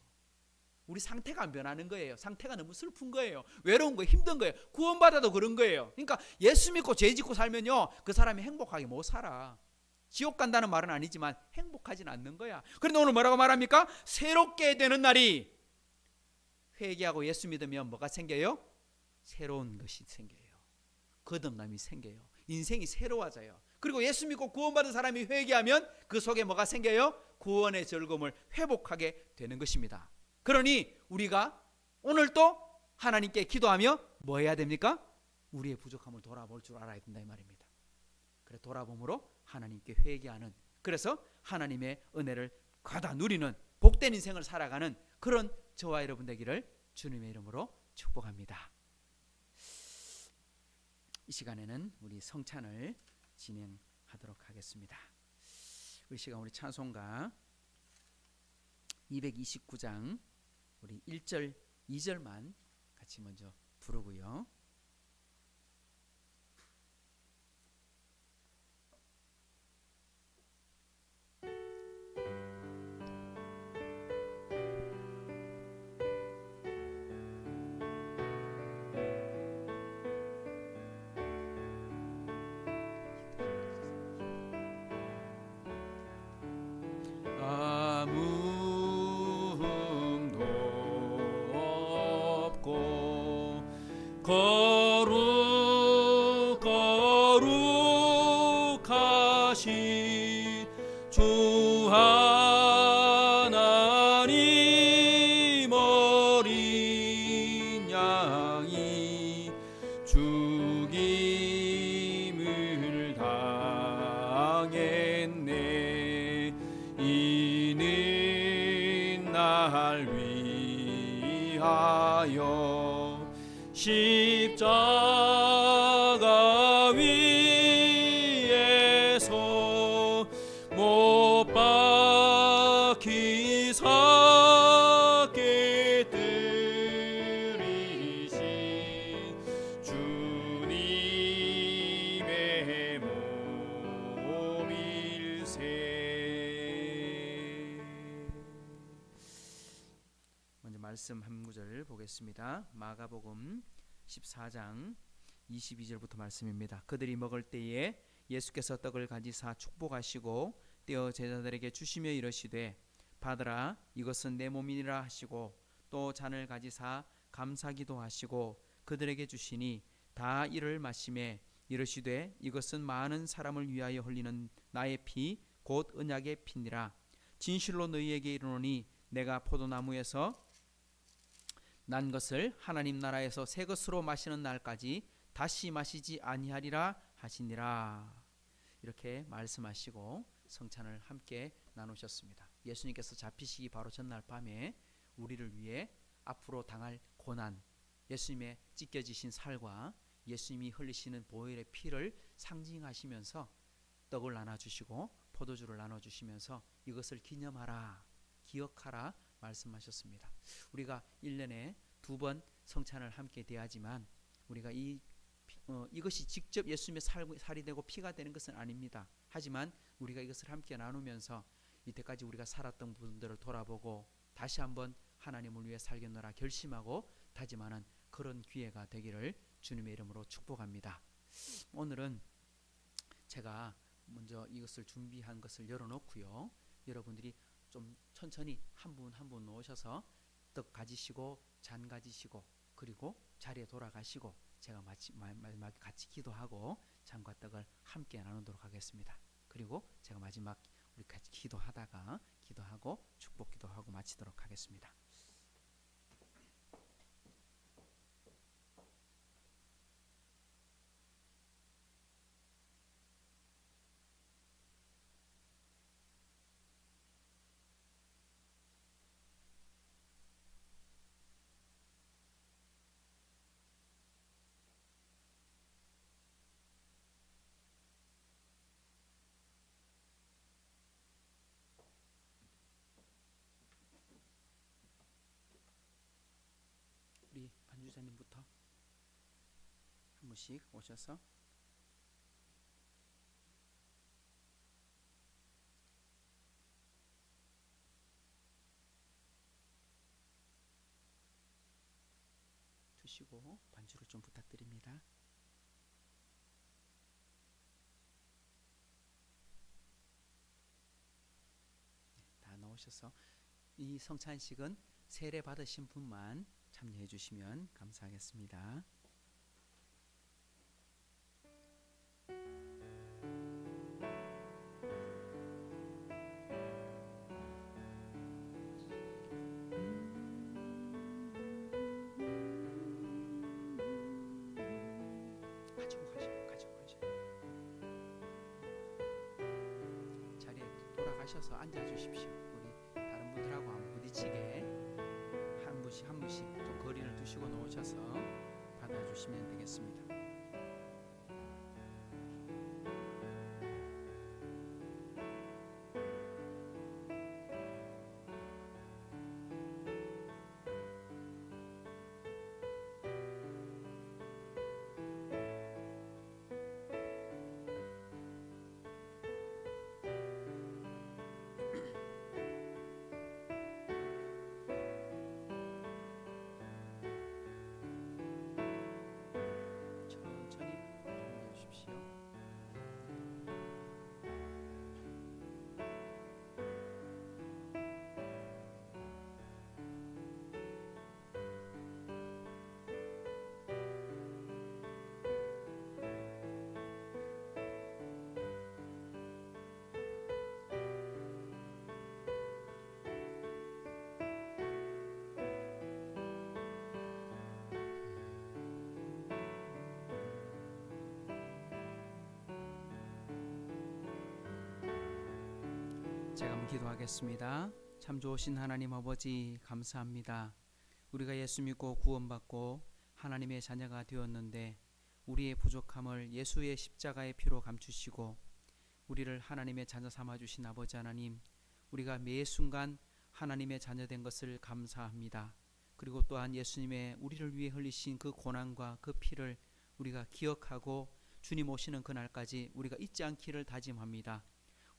우리 상태가 안 변하는 거예요. 상태가 너무 슬픈 거예요. 외로운 거예요. 힘든 거예요. 구원받아도 그런 거예요. 그러니까 예수 믿고 죄 짓고 살면요, 그 사람이 행복하게 못 살아. 지옥 간다는 말은 아니지만 행복하진 않는 거야. 그런데 오늘 뭐라고 말합니까? 새롭게 되는 날이, 회개하고 예수 믿으면 뭐가 생겨요? 새로운 것이 생겨요. 거듭남이 생겨요. 인생이 새로워져요. 그리고 예수 믿고 구원받은 사람이 회개하면 그 속에 뭐가 생겨요? 구원의 즐거움을 회복하게 되는 것입니다. 그러니 우리가 오늘도 하나님께 기도하며 뭐 해야 됩니까? 우리의 부족함을 돌아볼 줄 알아야 된다 이 말입니다. 그래, 돌아봄으로 하나님께 회개하는, 그래서 하나님의 은혜를 가다 누리는 복된 인생을 살아가는 그런 저와 여러분 되기를 주님의 이름으로 축복합니다. 이 시간에는 우리 성찬을 진행하도록 하겠습니다. 우리 시간 우리 찬송가 229장 우리 1절 2절만 같이 먼저 부르고요. 거룩하신 주 하나님 어린 양이 죽임을 당했네. 이는 날 위하여 십자가 위에서 못 박히 사게 들이신 주님의 몸일세. 먼저 말씀 한 구절 보겠습니다. 마가복음 14장 22절부터 말씀입니다. 그들이 먹을 때에 예수께서 떡을 가지사 축복하시고 떼어 제자들에게 주시며 이르시되 받으라, 이것은 내 몸이니라 하시고 또 잔을 가지사 감사기도 하시고 그들에게 주시니 다 이를 마시매 이르시되 이것은 많은 사람을 위하여 흘리는 나의 피 곧 언약의 피니라. 진실로 너희에게 이르노니 내가 포도나무에서 난 것을 하나님 나라에서 새 것으로 마시는 날까지 다시 마시지 아니하리라 하시니라. 이렇게 말씀하시고 성찬을 함께 나누셨습니다. 예수님께서 잡히시기 바로 전날 밤에 우리를 위해 앞으로 당할 고난, 예수님의 찢겨지신 살과 예수님이 흘리시는 보혈의 피를 상징하시면서 떡을 나눠주시고 포도주를 나눠주시면서 이것을 기념하라, 기억하라 말씀하셨습니다. 우리가 1년에 2번 성찬을 함께 대하지만 우리가 이것이 직접 예수님의 살이 되고 피가 되는 것은 아닙니다. 하지만 우리가 이것을 함께 나누면서 이때까지 우리가 살았던 분들을 돌아보고 다시 한번 하나님을 위해 살겠노라 결심하고 다짐하는 그런 기회가 되기를 주님의 이름으로 축복합니다. 오늘은 제가 먼저 이것을 준비한 것을 열어놓고요. 여러분들이 좀 천천히 한 분 한 분 오셔서 떡 가지시고 잔 가지시고 그리고 자리에 돌아가시고 제가 마지막에 같이 기도하고 잔과 떡을 함께 나누도록 하겠습니다. 그리고 제가 마지막 우리 같이 기도하고 축복 기도하고 마치도록 하겠습니다. 우리 반주자님부터 한 분씩 오셔서 주시고 반주를 좀 부탁드립니다. 다 나오셔서 이 성찬식은 세례 받으신 분만 참여해 주시면 감사하겠습니다. 가지고 가셔. 자리에 돌아가셔서 앉아 주십시오. 우리 다른 분들하고 안 부딪히게 한 분씩 좀 거리를 두시고 놓으셔서 받아주시면 되겠습니다. 천천히 올려주십시오. 제가 한번 기도하겠습니다. 참 좋으신 하나님 아버지 감사합니다. 우리가 예수 믿고 구원받고 하나님의 자녀가 되었는데 우리의 부족함을 예수의 십자가의 피로 감추시고 우리를 하나님의 자녀 삼아주신 아버지 하나님, 우리가 매 순간 하나님의 자녀 된 것을 감사합니다. 그리고 또한 예수님의 우리를 위해 흘리신 그 고난과 그 피를 우리가 기억하고 주님 오시는 그날까지 우리가 잊지 않기를 다짐합니다.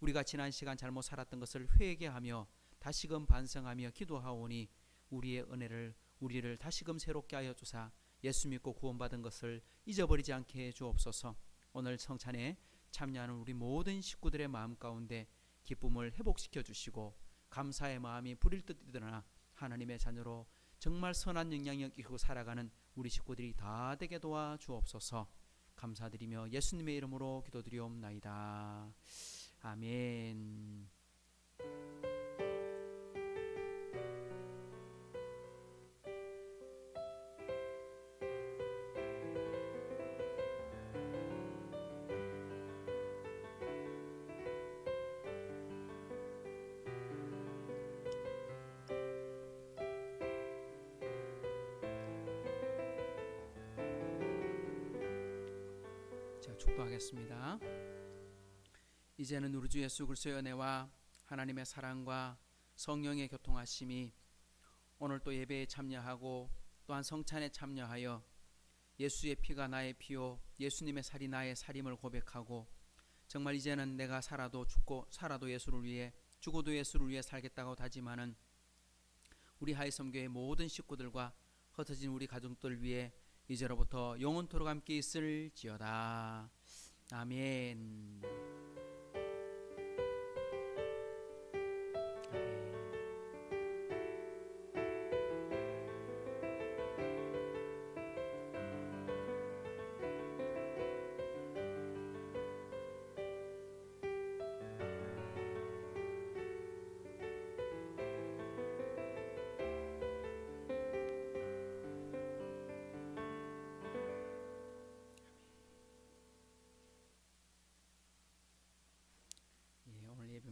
우리가 지난 시간 잘못 살았던 것을 회개하며 다시금 반성하며 기도하오니 우리의 은혜를 우리를 다시금 새롭게 하여 주사 예수 믿고 구원받은 것을 잊어버리지 않게 해 주옵소서. 오늘 성찬에 참여하는 우리 모든 식구들의 마음 가운데 기쁨을 회복시켜 주시고 감사의 마음이 불일 듯 일어나 하나님의 자녀로 정말 선한 영향력 있고 살아가는 우리 식구들이 다 되게 도와 주옵소서. 감사드리며 예수님의 이름으로 기도드리옵나이다. 아멘. 제가 축도하겠습니다. 이제는 우리 주 예수 그리스도의 은혜와 하나님의 사랑과 성령의 교통하심이 오늘 또 예배에 참여하고 또한 성찬에 참여하여 예수의 피가 나의 피요 예수님의 살이 나의 살임을 고백하고 정말 이제는 내가 살아도 죽고 살아도 예수를 위해 죽어도 예수를 위해 살겠다고 다짐하는 우리 하이섬교회 모든 식구들과 흩어진 우리 가족들 위해 이제로부터 영원토록 함께 있을지어다. 아멘.